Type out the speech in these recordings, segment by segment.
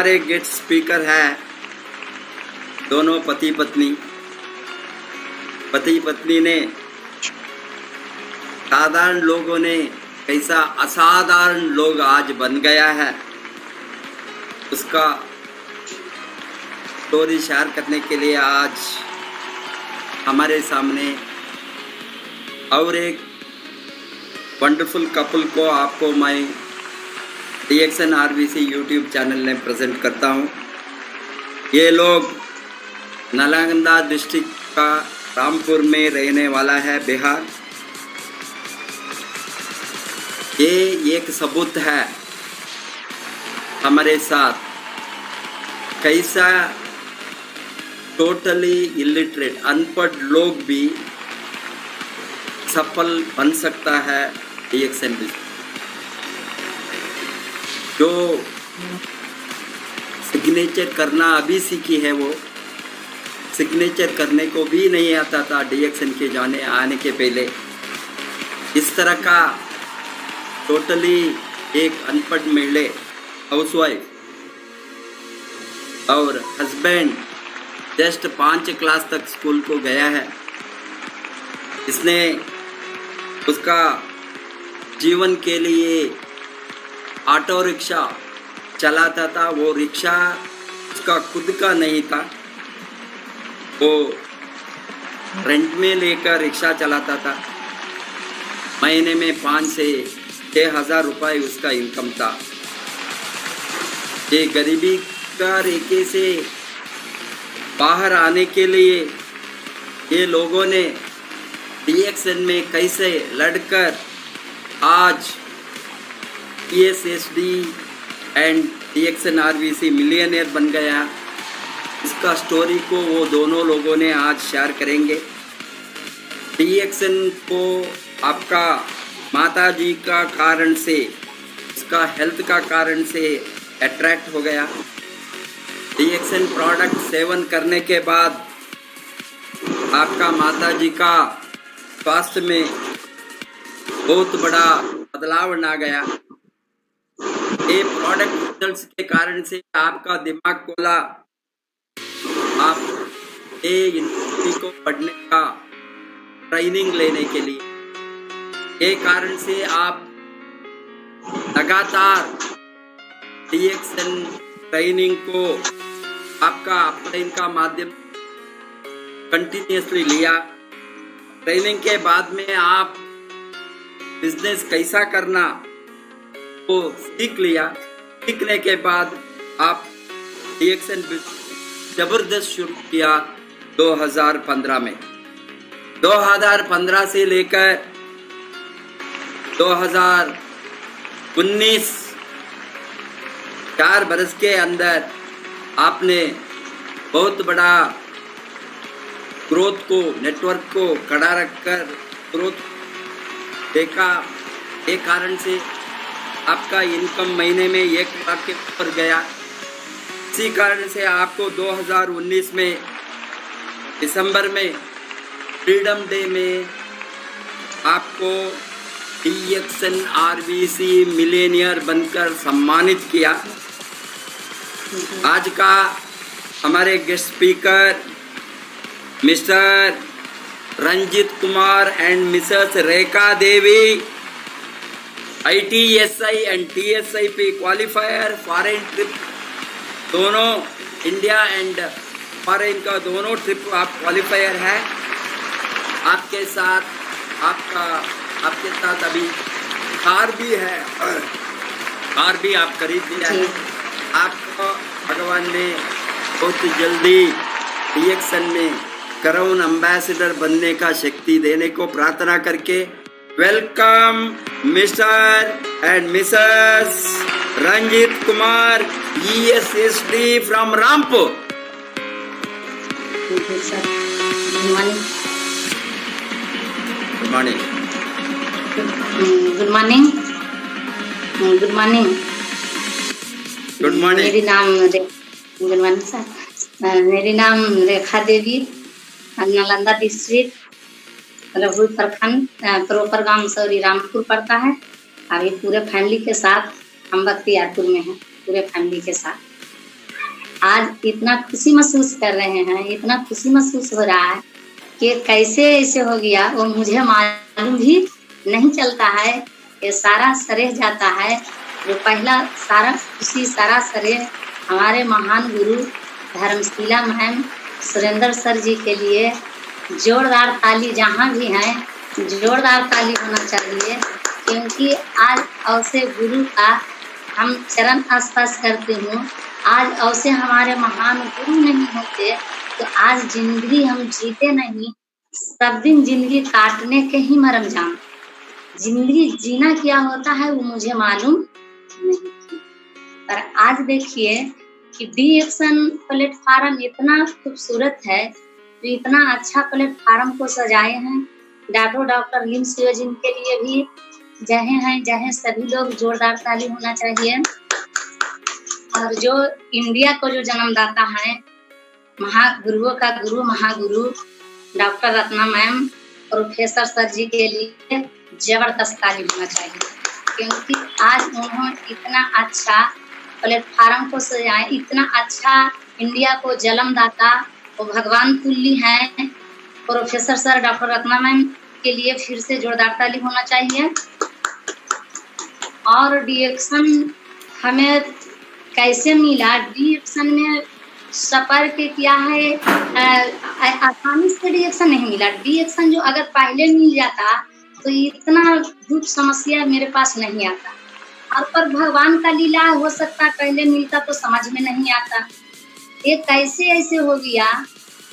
हमारे guest speaker है दोनों पति पत्नी ने साधारण लोगों ने कैसा असाधारण लोग आज बन गया है, उसका स्टोरी शेयर करने के लिए आज हमारे सामने और एक वंडरफुल कपल को आपको मैं DXN RBC यूट्यूब चैनल में प्रेजेंट करता हूँ। ये लोग नालंदा डिस्ट्रिक्ट का रामपुर में रहने वाला है, बिहार। ये एक सबूत है हमारे साथ कैसा टोटली इलिटरेट अनपढ़ लोग भी सफल बन सकता है। DXN जो सिग्नेचर करना अभी सीखी है, वो सिग्नेचर करने को भी नहीं आता था DXN के आने के पहले। इस तरह का टोटली एक अनपढ़ महिला हाउसवाइफ और हस्बैंड जस्ट 5 क्लास तक स्कूल को गया है। इसने उसका जीवन के लिए ऑटो रिक्शा चलाता था। वो रिक्शा उसका खुद का नहीं था, वो रेंट में लेकर रिक्शा चलाता था। महीने में 5 से 6 हज़ार रुपये उसका इनकम था। ये गरीबी का रेखे से बाहर आने के लिए ये लोगों ने DXN में कैसे लड़कर आज PSSD and DXN RBC millionaire बन गया, इसका स्टोरी को वो दोनों लोगों ने आज शेयर करेंगे। DXN को आपका माता जी का कारण से, उसका हेल्थ का कारण से अट्रैक्ट हो गया। DXN प्रोडक्ट सेवन करने के बाद आपका माता जी का स्वास्थ्य में बहुत बड़ा बदलाव आ गया। ये प्रोडक्ट रिजल्ट्स के कारण से आपका दिमाग खोला, आप ये यूनिवर्सिटी को पढ़ने का ट्रेनिंग लेने के लिए। ये कारण से आप लगातार DXN ट्रेनिंग को आपका अपलाइन का माध्यम कंटिन्यूसली लिया। ट्रेनिंग के बाद में आप बिजनेस कैसा करना वो सीख लिया। सीखने के बाद आप DXN जबरदस्त शुरू किया 2015 में। 2015 से लेकर 2019 4 बरस के अंदर आपने बहुत बड़ा ग्रोथ को, नेटवर्क को खड़ा रखकर ग्रोथ देखा। एक कारण से आपका इनकम महीने में 1 लाख के ऊपर गया। इसी कारण से आपको 2019 में दिसंबर में फ्रीडम डे में आपको DXN RBC मिलियनियर बनकर सम्मानित किया। आज का हमारे guest speaker Mr Ranjit Kumar and Mrs Rekha Devi, ITSI and TSIP qualifier, foreign trip दोनों, इंडिया एंड फॉरेन का दोनों ट्रिप आप क्वालिफायर है। आपके साथ अभी कार भी है, कार भी आप खरीद लिया है। आपको भगवान ने बहुत जल्दी DXN में क्राउन एम्बेसडर बनने का शक्ति देने को प्रार्थना करके welcome Mr and Mrs Ranjit Kumar ESSD from Rampur. Good morning. Good morning. Good morning. Good morning. Good morning. Good morning sir. मेरी नाम रेखा देवी, नालंदा डिस्ट्रिक्ट रघुल प्रखंड प्रॉपर गांव सौरी रामपुर पड़ता है। अभी पूरे फैमिली के साथ हम बख्तियारपुर में हैं, पूरे फैमिली के साथ। आज इतना खुशी महसूस कर रहे हैं, इतना खुशी महसूस हो रहा है कि कैसे ऐसे हो गया वो मुझे मालूम भी नहीं चलता है। ये सारा श्रेय जाता है, जो पहला सारा खुशी सारा श्रेय हमारे महान गुरु धर्मशीला मैम सुरेंद्र सर जी के लिए। जोरदार ताली जहाँ भी हैं, जोरदार ताली होना चाहिए, क्योंकि आज अवसे गुरु का हम चरण स्पर्श करते हूँ। आज अवसे हमारे महान गुरु नहीं होते तो आज जिंदगी हम जीते नहीं। सब दिन जिंदगी काटने के ही मरम जाम। जिंदगी जीना क्या होता है वो मुझे मालूम नहीं थी, पर आज देखिए कि डी एक्शन प्लेटफार्म इतना खूबसूरत है, तो इतना अच्छा प्लेटफार्म को सजाए हैं। डॉक्टर लिम सियो जिनके लिए भी जहे हैं, जहे सभी लोग जोरदार ताली होना चाहिए। और जो इंडिया को जो जन्मदाता है, महागुरुओं का गुरु महागुरु doctor Ratna ma'am professor sir ji के लिए जबरदस्त ताली होना चाहिए, क्योंकि आज उन्होंने इतना अच्छा प्लेटफार्म को सजाए, इतना अच्छा इंडिया को जन्मदाता वो भगवान तुल्य हैं professor sir doctor Ratna ma'am के लिए फिर से जोरदार ताली होना चाहिए। और डीएक्शन हमें कैसे मिला? डीएक्शन में सफर के क्या है, आसानी से डीएक्शन नहीं मिला। डीएक्शन जो अगर पहले मिल जाता तो इतना दुख समस्या मेरे पास नहीं आता। और पर भगवान का लीला हो सकता, पहले मिलता तो समझ में नहीं आता। ये कैसे ऐसे हो गया?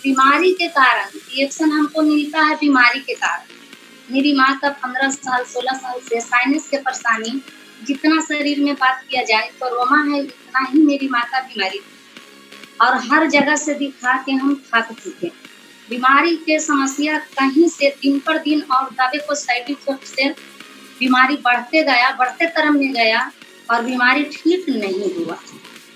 बीमारी के कारण डीएक्शन हमको मिलता है, बीमारी के कारण। मेरी माँ का 15 साल 16 साल से साइनस के परेशानी, जितना शरीर में बात किया जाए तो रोमा है, उतना ही मेरी माँ का बीमारी थी। और हर जगह से दिखा के हम थक चुके। बीमारी के समस्या कहीं से दिन पर दिन और दबे को साइड इफेक्ट से बीमारी बढ़ते गया, बढ़ते क्रम में गया और बीमारी ठीक नहीं हुआ।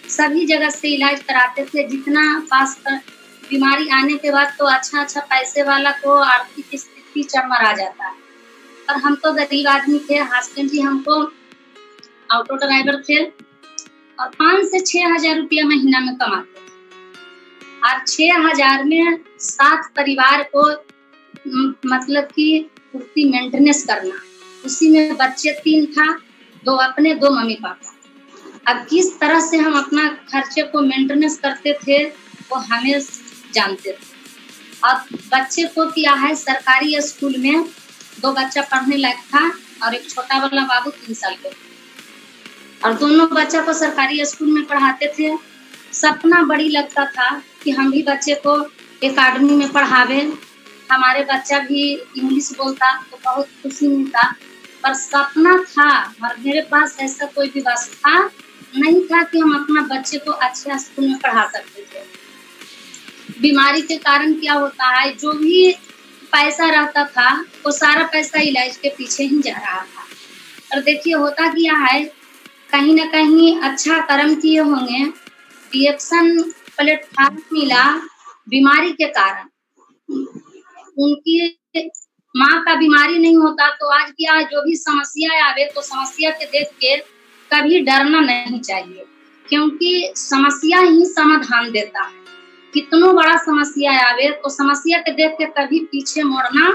सभी जगह से इलाज कराते थे, जितना पास कर बीमारी आने के बाद तो अच्छा पैसे वाला को आर्थिक स्थिति चरमरा जाता है। पर हम तो गरीब आदमी थे, हस्बैंड जी हमको ऑटो ड्राइवर थे और 5 से 6 हजार रुपया महीना में कमाते थे। और 6 हजार में 7 परिवार को मतलब कि पूर्ति मेंटेनेंस करना, उसी में बच्चे 3 था, 2 अपने 2 मम्मी पापा। अब किस तरह से हम अपना खर्चे को मेंटेनेंस करते थे वो हमें जानते थे। और बच्चे को क्या है, सरकारी स्कूल में 2 बच्चा पढ़ने लायक था और एक छोटा वाला बाबू 3 साल के, और दोनों बच्चा को सरकारी स्कूल में पढ़ाते थे। सपना बड़ी लगता था कि हम भी बच्चे को एकेडमी में पढ़ावे, हमारे बच्चा भी इंग्लिश बोलता तो बहुत खुशी मिलता। पर सपना था और मेरे पास ऐसा कोई भी व्यवस्था नहीं था कि हम अपना बच्चे को अच्छे स्कूल में पढ़ा सकते थे। बीमारी के कारण क्या होता है, जो भी पैसा रहता था वो सारा पैसा इलाज के पीछे ही जा रहा था। और देखिए होता क्या है, कहीं ना कहीं अच्छा कर्म किए होंगे, डीएक्शन प्लेटफार्म मिला बीमारी के कारण। उनकी माँ का बीमारी नहीं होता तो आज क्या, जो भी समस्या आवे तो समस्या के देख के कभी डरना नहीं चाहिए, क्योंकि समस्या ही समाधान देता है। कितनो बड़ा समस्या आवे तो समस्या के देख के कभी पीछे मुड़ना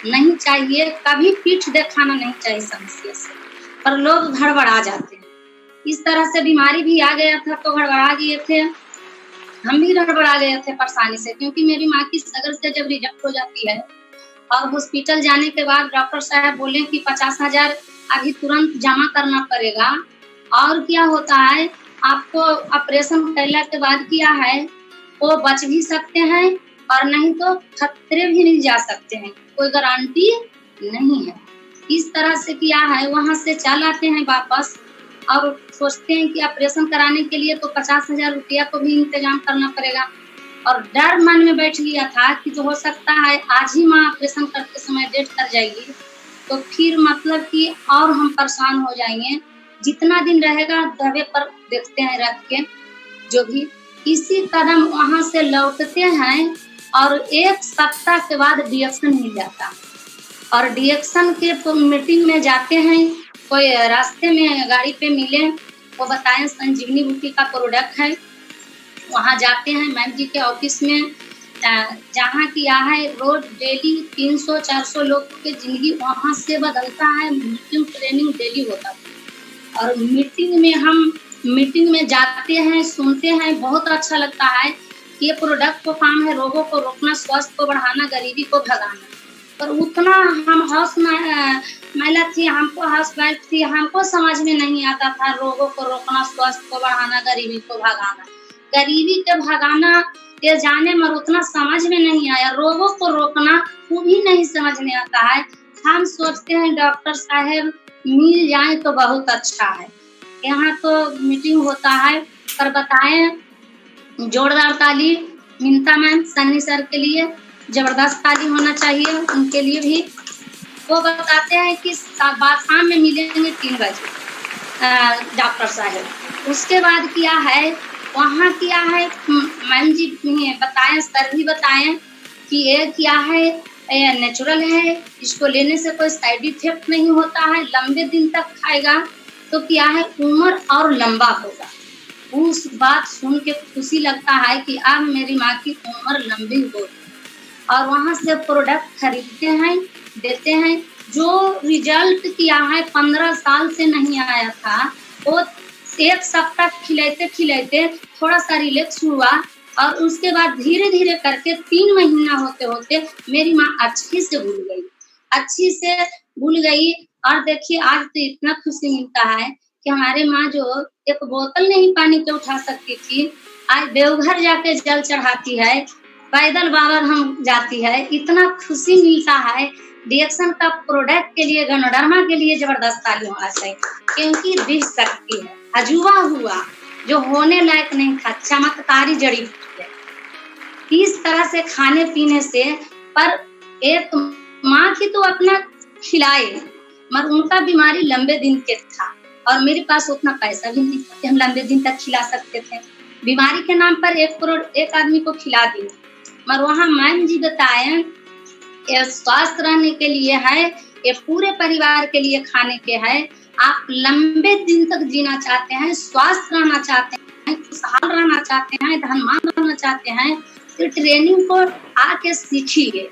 नहीं चाहिए, कभी पीठ दिखाना नहीं चाहिए समस्या से। पर लोग गड़बड़ा जाते हैं। इस तरह से बीमारी भी आ गया था तो गड़बड़ा गए थे, हम भी गड़बड़ा गए थे परेशानी से, क्योंकि मेरी माँ की सगर से जब रिजेक्ट हो जाती है और हॉस्पिटल जाने के बाद डॉक्टर साहब बोले कि 50 हजार अभी तुरंत जमा करना पड़ेगा। और क्या होता है, आपको ऑपरेशन करने के बाद क्या है, वो बच भी सकते हैं और नहीं तो खतरे भी नहीं जा सकते हैं, कोई गारंटी नहीं है। इस तरह से क्या है, वहां से चल आते हैं वापस और सोचते हैं कि ऑपरेशन कराने के लिए तो 50 हजार रुपया को भी इंतजाम करना पड़ेगा। और डर मन में बैठ गया था कि जो हो सकता है आज ही माँ ऑपरेशन करते समय डेथ कर जाएगी, तो फिर मतलब कि और हम परेशान हो जाएंगे। जितना दिन रहेगा दबे पर देखते हैं रख के, जो भी इसी कदम वहां से लौटते हैं और 1 सप्ताह के बाद डीएक्शन मिल जाता है। और डीएक्शन के मीटिंग में जाते हैं, कोई रास्ते में गाड़ी पे मिले, वो बताएं संजीवनी बूटी का प्रोडक्ट है, वहाँ जाते हैं मैम जी के ऑफिस में, जहाँ किया है रोज डेली 300-400 लोग की जिंदगी वहाँ से बदलता है। मीटिंग ट्रेनिंग डेली होता है और मीटिंग में जाते हैं, सुनते हैं, बहुत अच्छा लगता है कि ये प्रोडक्ट को काम है रोगों को रोकना, स्वास्थ्य को बढ़ाना, गरीबी को भगाना। पर उतना हम महिला थी, हमको हाउसवाइफ थी, हमको समझ में नहीं आता था रोगों को रोकना, स्वास्थ्य को बढ़ाना, गरीबी को भगाना। गरीबी के भगाना ये जाने मगर उतना समझ में नहीं आया, रोगों को रोकना वो भी नहीं समझ में आता है। हम सोचते हैं डॉक्टर साहब मिल जाए तो बहुत अच्छा है। यहाँ तो मीटिंग होता है, पर बताएं जोरदार ताली मिनता मैम सन्नी सर के लिए, जबरदस्त ताली होना चाहिए उनके लिए भी। वो बताते हैं कि शाम में मिलेंगे 3 बजे डॉक्टर साहब। उसके बाद किया है वहाँ किया है मैम जी बताएं, सर भी बताएं कि ये क्या है, नेचुरल है, इसको लेने से कोई साइड इफेक्ट नहीं होता है, लंबे दिन तक खाएगा तो क्या है उम्र और लंबा होगा। उस बात सुन के खुशी लगता है कि अब मेरी माँ की उम्र लंबी होगी। और वहाँ से प्रोडक्ट खरीदते हैं, देते हैं। जो रिजल्ट किया है 15 साल से नहीं आया था, वो 1 सप्ताह खिलाते थोड़ा सा रिलैक्स हुआ और उसके बाद धीरे धीरे करके 3 महीना होते होते मेरी माँ अच्छी से भूल गई। और देखिए आज तो इतना खुशी मिलता है कि हमारे माँ जो 1 बोतल नहीं पानी के उठा सकती थी, आज देवघर जाके जल चढ़ाती है, पैदल बाबा हम जाती है। इतना खुशी मिलता है। डीएक्सन का प्रोडक्ट के लिए, गनोडर्मा के लिए जबरदस्त ताली होना चाहिए, क्योंकि दिख सकती है। अजूबा हुआ जो होने लायक नहीं था, चमत्कारी जड़ी बूटी है। इस तरह से खाने पीने से, पर एक माँ की तो अपना खिलाए, मगर उनका बीमारी लंबे दिन के था और मेरे पास उतना पैसा भी नहीं था कि हम लंबे दिन तक खिला सकते थे। बीमारी के नाम पर 1 करोड़ एक आदमी को खिला दिए। मगर वहाँ मैम जी बताए ये स्वस्थ रहने के लिए है, ये पूरे परिवार के लिए खाने के है। आप लंबे दिन तक जीना चाहते हैं, स्वस्थ रहना चाहते हैं, खुशहाल रहना चाहते हैं, धनवान रहना चाहते हैं, तो ट्रेनिंग को आके सीखिए।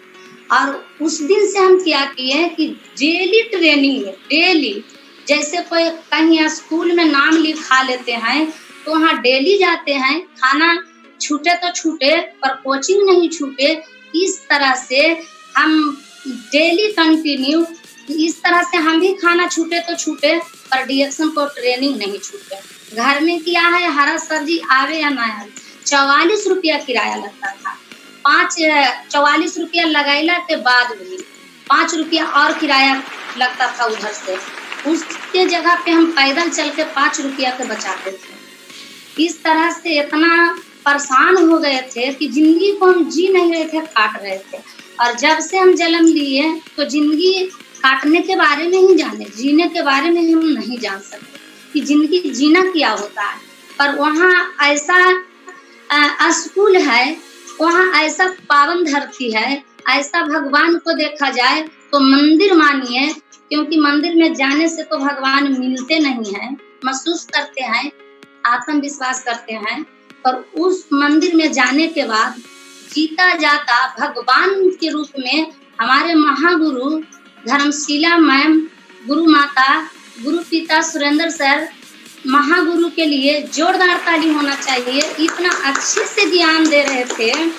और उस दिन से हम क्या किए कि डेली ट्रेनिंग है, डेली। जैसे कोई कहीं स्कूल में नाम लिखा लेते हैं तो वहाँ डेली जाते हैं, खाना छूटे तो छूटे पर कोचिंग नहीं छूटे। इस तरह से हम डेली कंटिन्यू, इस तरह से हम भी खाना छूटे तो छूटे पर डीएक्सन को ट्रेनिंग नहीं छूटे। घर में किया है हरा सब्जी आवे या ना आवे, 44 रुपया किराया लगता था। 44 रुपया लगाइला के बाद भी 5 रुपया और किराया लगता था उधर से। उसके जगह पे हम पैदल चल के 5 रुपया के बचाते थे। इस तरह से इतना परेशान हो गए थे कि जिंदगी को हम जी नहीं रहे थे, काट रहे थे। और जब से हम जन्म लिए तो जिंदगी काटने के बारे में ही जाने, जीने के बारे में हम नहीं जान सकते कि जिंदगी जीना क्या होता है। पर वहाँ ऐसा स्कूल है, वहाँ ऐसा पावन धरती है, ऐसा भगवान को देखा जाए तो मंदिर मानिए, क्योंकि मंदिर में जाने से तो भगवान मिलते नहीं हैं, महसूस करते हैं, आत्मविश्वास करते हैं। पर उस मंदिर में जाने के बाद जीता जाता भगवान के रूप में हमारे महागुरु धर्मशिला मैम, गुरु माता, गुरु पिता सुरेंद्र सर, महागुरु के लिए जोरदार ताली होना चाहिए। इतना अच्छे से ज्ञान दे रहे थे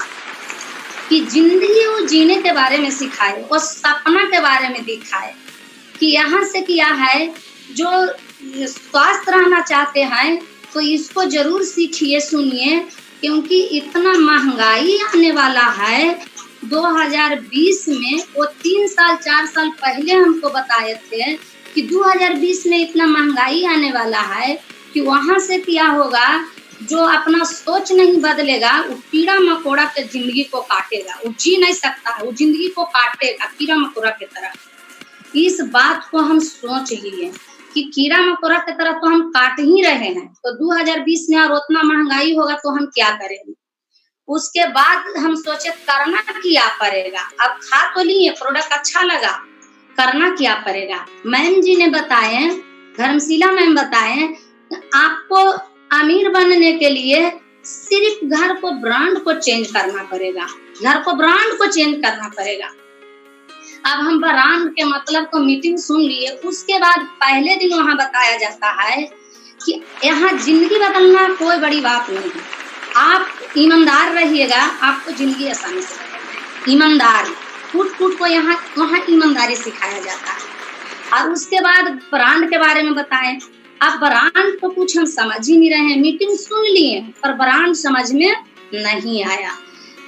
कि जिंदगी वो जीने के बारे में सिखाए, वो सपना के बारे में दिखाए कि यहाँ से क्या है। जो स्वस्थ रहना चाहते हैं तो इसको जरूर सीखिए, सुनिए, क्योंकि इतना महंगाई आने वाला है 2020 में। वो 3 साल 4 साल पहले हमको बताए थे कि 2020 में इतना महंगाई आने वाला है कि वहाँ से क्या होगा, जो अपना सोच नहीं बदलेगा वो कीड़ा मकोड़ा के जिंदगी को काटेगा। वो जी नहीं सकता है, वो जिंदगी को काटेगा कीड़ा मकोड़ा की तरह। इस बात को हम सोच लिए कि कीड़ा मकोड़ा की तरह तो हम काट ही रहे हैं, तो 2020 में और उतना महंगाई होगा तो हम क्या करेंगे। उसके बाद हम सोचे करना क्या पड़ेगा। अब खा तो लिए, प्रोडक्ट अच्छा लगा, करना क्या पड़ेगा। मैम जी ने बताए, धर्मशिला मैम बताए, आपको अमीर बनने के लिए सिर्फ घर को ब्रांड को चेंज करना पड़ेगा, घर को ब्रांड को चेंज करना पड़ेगा। अब हम ब्रांड के मतलब को मीटिंग सुन लिए, उसके बाद पहले दिन वहां बताया जाता है कि यहाँ जिंदगी बदलना कोई बड़ी बात नहीं है, आप ईमानदार रहिएगा, आपको जिंदगी आसानी से बदलेगी। ईमानदार कूट को यहाँ वहाँ ईमानदारी सिखाया जाता है। और उसके बाद ब्रांड के बारे में बताएं। अब ब्रांड को कुछ हम समझ ही नहीं रहे हैं, मीटिंग सुन लिए पर ब्रांड समझ में नहीं आया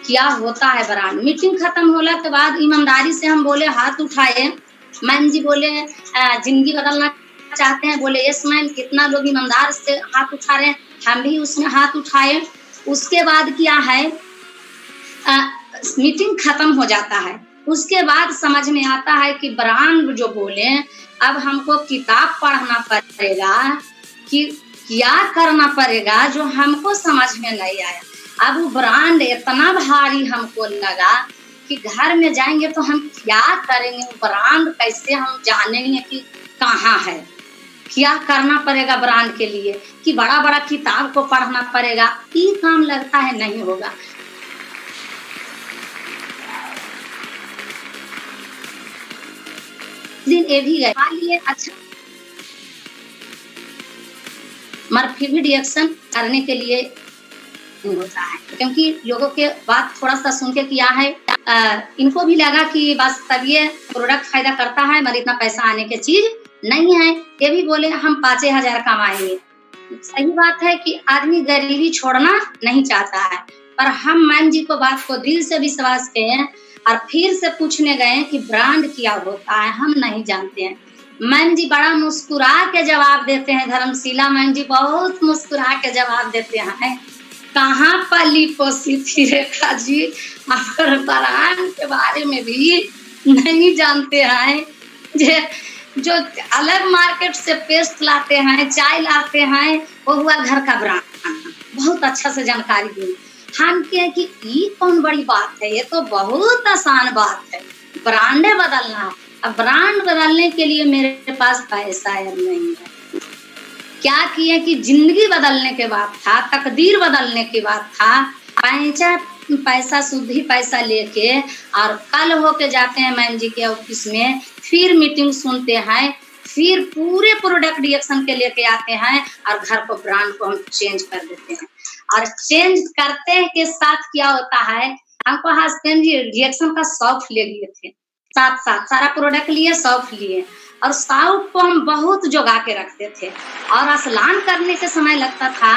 क्या होता है ब्रांड। मीटिंग खत्म होने के बाद ईमानदारी से हम बोले, हाथ उठाए। मैम जी बोले जिंदगी बदलना चाहते हैं, बोले यस मैम। कितना लोग ईमानदार से हाथ उठा रहे हैं, हम भी उसमें हाथ उठाए। उसके बाद क्या है, मीटिंग खत्म हो जाता है। उसके बाद समझ में आता है कि ब्रांड जो बोले, अब हमको किताब पढ़ना पड़ेगा कि क्या करना पड़ेगा जो हमको समझ में नहीं आया। अब वो ब्रांड इतना भारी हमको लगा कि घर में जाएंगे तो हम क्या करेंगे, ब्रांड कैसे हम जानेंगे कि कहाँ है, क्या करना पड़ेगा ब्रांड के लिए, कि बड़ा बड़ा किताब को पढ़ना पड़ेगा। ये काम लगता है नहीं होगा। दिन ये भी गए, अच्छा मगर फिर भी रिएक्शन करने के लिए होता है, क्योंकि लोगों के बात थोड़ा सा सुन के किया है, इनको भी लगा कि बस तब ये प्रोडक्ट फायदा करता है, मगर इतना पैसा आने की चीज नहीं है। ये भी बोले हम 5,000 कमाएंगे। सही बात है कि आदमी गरीबी छोड़ना नहीं चाहता है, पर हम मैम जी को बात को दिल से विश्वास किए और फिर से पूछने गए कि ब्रांड क्या होता है, हम नहीं जानते हैं। मैम जी बड़ा मुस्कुरा के जवाब देते हैं, धर्मशिला मैम जी बहुत मुस्कुरा के जवाब देते हैं, कहाँ पली पोसी थी रेखा जी, और ब्रांड के बारे में भी नहीं जानते हैं। जो अलग मार्केट से पेस्ट लाते हैं, चाय लाते हैं, वो हुआ घर का ब्रांड। बहुत अच्छा से जानकारी दी। हम कहे कि ये कौन बड़ी बात है, ये तो बहुत आसान बात है, ब्रांडे बदलना। अब ब्रांड बदलने के लिए मेरे पास पैसा नहीं है। क्या किए कि जिंदगी बदलने के बाद था, तकदीर बदलने के बाद था, पैसा शुद्ध पैसा लेके और कल होके जाते हैं मैम जी के ऑफिस में, फिर मीटिंग सुनते हैं, फिर पूरे प्रोडक्ट रिएक्शन के लेके आते हैं और घर को ब्रांड को हम चेंज कर देते हैं। और चेंज करते हैं के साथ क्या होता है, हमको हस्बैंड जी रिएक्शन का सॉफ्ट ले लिए थे, साथ साथ सारा प्रोडक्ट लिए, सॉफ्ट लिए, और सॉफ्ट को हम बहुत जोगा के रखते थे। और स्नान करने के समय लगता था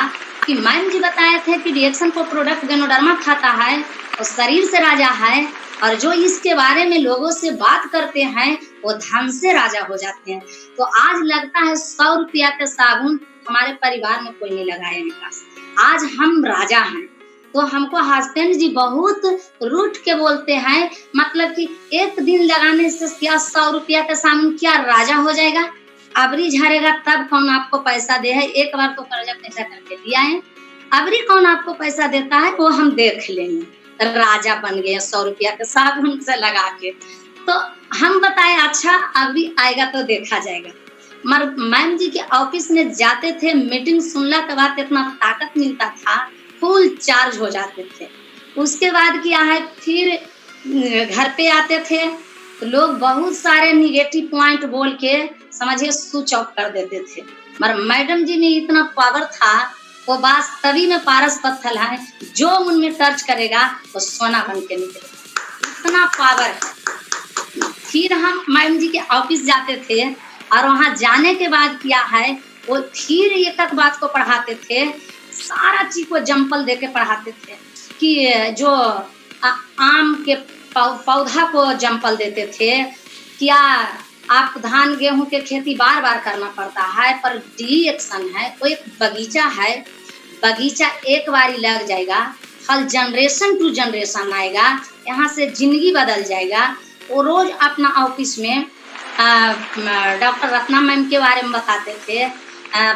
कि मैम जी बताए थे कि रिएक्शन को प्रोडक्ट गैनोडर्मा खाता है और शरीर से राजा है, और जो इसके बारे में लोगों से बात करते हैं वो धन से राजा हो जाते हैं। तो आज लगता है 100 रुपया के साबुन हमारे परिवार में कोई नहीं लगाया मेरे पास, आज हम राजा हैं। तो हमको हस्बैंड जी बहुत रूठ के बोलते हैं, मतलब कि एक दिन लगाने से क्या 100 रुपया का साबुन क्या राजा हो जाएगा, अबरी झरेगा तब कौन आपको पैसा दे है, एक बार तो कर्जा पैसा करके दिया है, अबरी कौन आपको पैसा देता है वो हम देख लेंगे। राजा बन गए 100 रुपया के साबुन से लगा के। तो हम बताए अच्छा अभी आएगा तो देखा जाएगा। मगर मैम जी के ऑफिस में जाते थे, मीटिंग सुनने के बाद इतना ताकत मिलता था, फुल चार्ज हो जाते थे। उसके बाद क्या है, फिर घर पे आते थे तो लोग बहुत सारे निगेटिव पॉइंट बोल के समझिए स्विच ऑफ कर देते थे, मगर मैडम जी में इतना पावर था, वो वास्तवी में पारस पत्थर है, जो उनमें टच करेगा वो सोना बन के निकलेगा, इतना पावर है। फिर हम मैम जी के ऑफिस जाते थे और वहां जाने के बाद क्या है, वो फिर एक एक बात को पढ़ाते थे, सारा चीज को जंपल देके पढ़ाते थे कि जो आम के पौधा को जंपल देते थे, क्या आप धान गेहूं के खेती बार बार करना पड़ता है, पर रिएक्शन है वो एक बगीचा है, बगीचा एक बारी लग जाएगा, फल जनरेशन टू जनरेशन आएगा, यहाँ से जिंदगी बदल जाएगा। वो रोज अपना ऑफिस में डॉक्टर रत्ना मैम के बारे में बताते थे,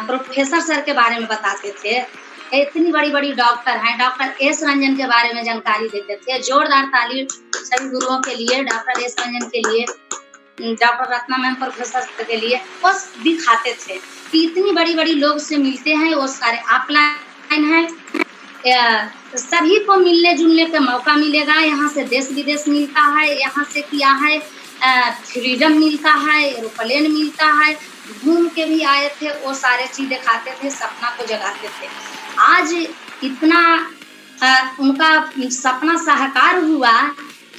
प्रोफेसर सर के बारे में बताते थे, इतनी बड़ी बड़ी डॉक्टर हैं, डॉक्टर एस रंजन के बारे में जानकारी देते थे। जोरदार ताली सभी गुरुओं के लिए, डॉक्टर एस रंजन के लिए, डॉक्टर रत्ना मैम प्रोफेसर के लिए, बस दिखाते थे कि इतनी बड़ी बड़ी लोग से मिलते हैं, वो सारे ऑफलाइन है, सभी को मिलने जुलने का मौका मिलेगा। यहाँ से देश विदेश मिलता है, यहाँ से क्या है फ्रीडम मिलता है, एरोप्लेन मिलता है, घूम के भी आए थे, वो सारे चीज दिखाते थे, सपना को जगाते थे। आज इतना उनका सपना साकार हुआ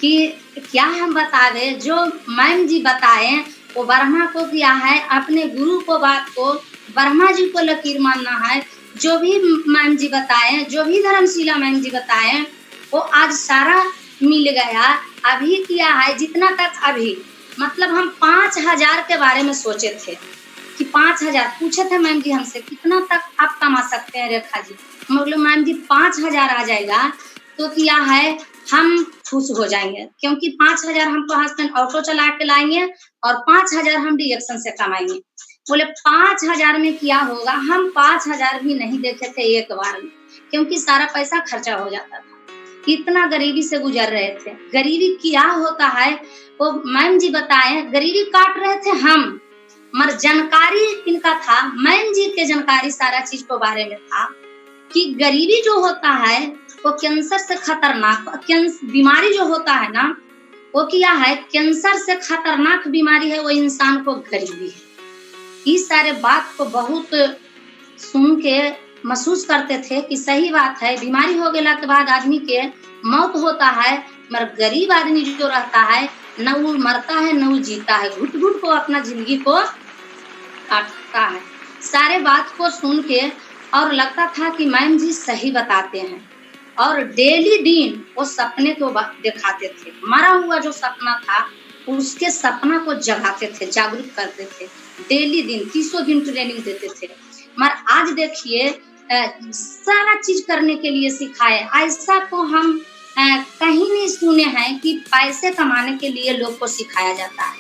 कि क्या हम बता दें, जो मैम जी बताए वो ब्रह्मा को किया है, अपने गुरु को बात को ब्रह्मा जी को लकीर मानना है। जो भी मैम जी बताए, जो भी धर्मशिला मैम जी बताए, वो आज सारा मिल गया। अभी किया है जितना तक अभी मतलब हम 5000 के बारे में सोचे थे कि 5000 पूछे थे मैम जी हमसे कितना तक आप कमा सकते हैं रेखा जी। हम बोले मैम जी 5000 आ जाएगा तो क्या है हम खुश हो जाएंगे, क्योंकि 5000 हमको हस्बैंड ऑटो चला के लाएंगे और 5000 हम रिएक्शन से कमाएंगे। बोले 5000 में क्या होगा। हम 5000 भी नहीं देखे थे एक बार में, क्योंकि सारा पैसा खर्चा हो जाता था। इतना गरीबी से गुजर रहे थे। गरीबी क्या होता है वो मैम जी बताए। गरीबी काट रहे थे हम, मगर जानकारी इनका था, मैम जी के जानकारी सारा चीज के बारे में था कि गरीबी जो होता है वो कैंसर से खतरनाक बीमारी जो होता है ना, वो क्या है कैंसर से खतरनाक बीमारी है वो इंसान को गरीबी है। इस सारे बात को बहुत सुन के महसूस करते थे कि सही बात है, बीमारी हो गया के बाद आदमी के मौत होता है, मगर गरीब आदमी जो रहता है न वो मरता है न वो जीता है, घुट घुट को अपना जिंदगी को काटता है। सारे बात को सुन के और लगता था कि मैम जी सही बताते हैं, और डेली दिन वो सपने को दिखाते थे। मरा हुआ जो सपना था उसके सपना को जगाते थे, जागरूक करते थे। डेली दिन 300 दिन ट्रेनिंग देते थे। मगर आज देखिए सारा चीज करने के लिए सिखाए। ऐसा को हम कहीं नहीं सुने हैं कि पैसे कमाने के लिए लोग को सिखाया जाता है।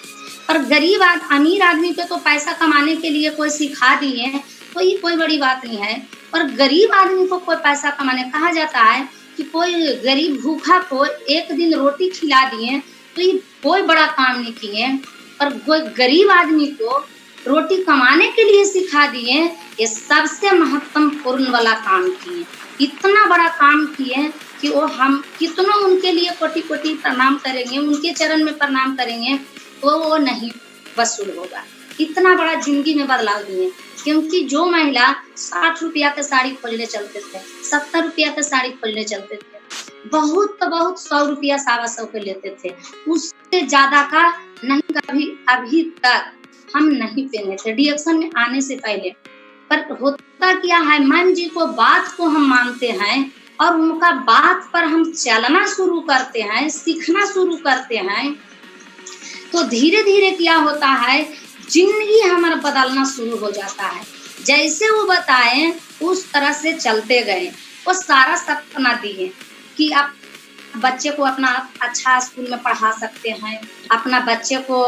पर गरीब अमीर आदमी को तो पैसा कमाने के लिए कोई सिखा दिए तो ये कोई बड़ी बात नहीं है, पर गरीब आदमी को कोई पैसा कमाने कहा जाता है कि कोई गरीब भूखा को एक दिन रोटी खिला दिए तो ये कोई बड़ा काम नहीं किए, पर कोई गरीब आदमी को रोटी कमाने के लिए सिखा दिए, ये सबसे महत्वपूर्ण वाला काम किए। इतना बड़ा काम किए कि वो हम कितना उनके लिए कोटि कोटि प्रणाम करेंगे, उनके चरण में प्रणाम करेंगे तो वो नहीं वसूल होगा। इतना बड़ा जिंदगी में बदलाव दिए। क्योंकि जो महिला 60 रुपया के साड़ी खोजने चलते थे, 70 रुपया के साड़ी खोजने चलते थे, बहुत तो बहुत 100 रुपया 125 के लेते थे, उससे ज्यादा का नहीं कभी अभी तक हम नहीं पहने थे रिएक्शन में आने से पहले। पर होता क्या है, मैम जी को बात को हम मानते हैं और उनका बात पर हम चलना शुरू करते हैं, सीखना शुरू करते हैं, तो धीरे धीरे क्या होता है जिंदगी हमारा बदलना शुरू हो जाता है। जैसे वो बताए उस तरह से चलते गए। वो सारा सपना दिए कि आप बच्चे को अपना अच्छा स्कूल में पढ़ा सकते हैं, अपना बच्चे को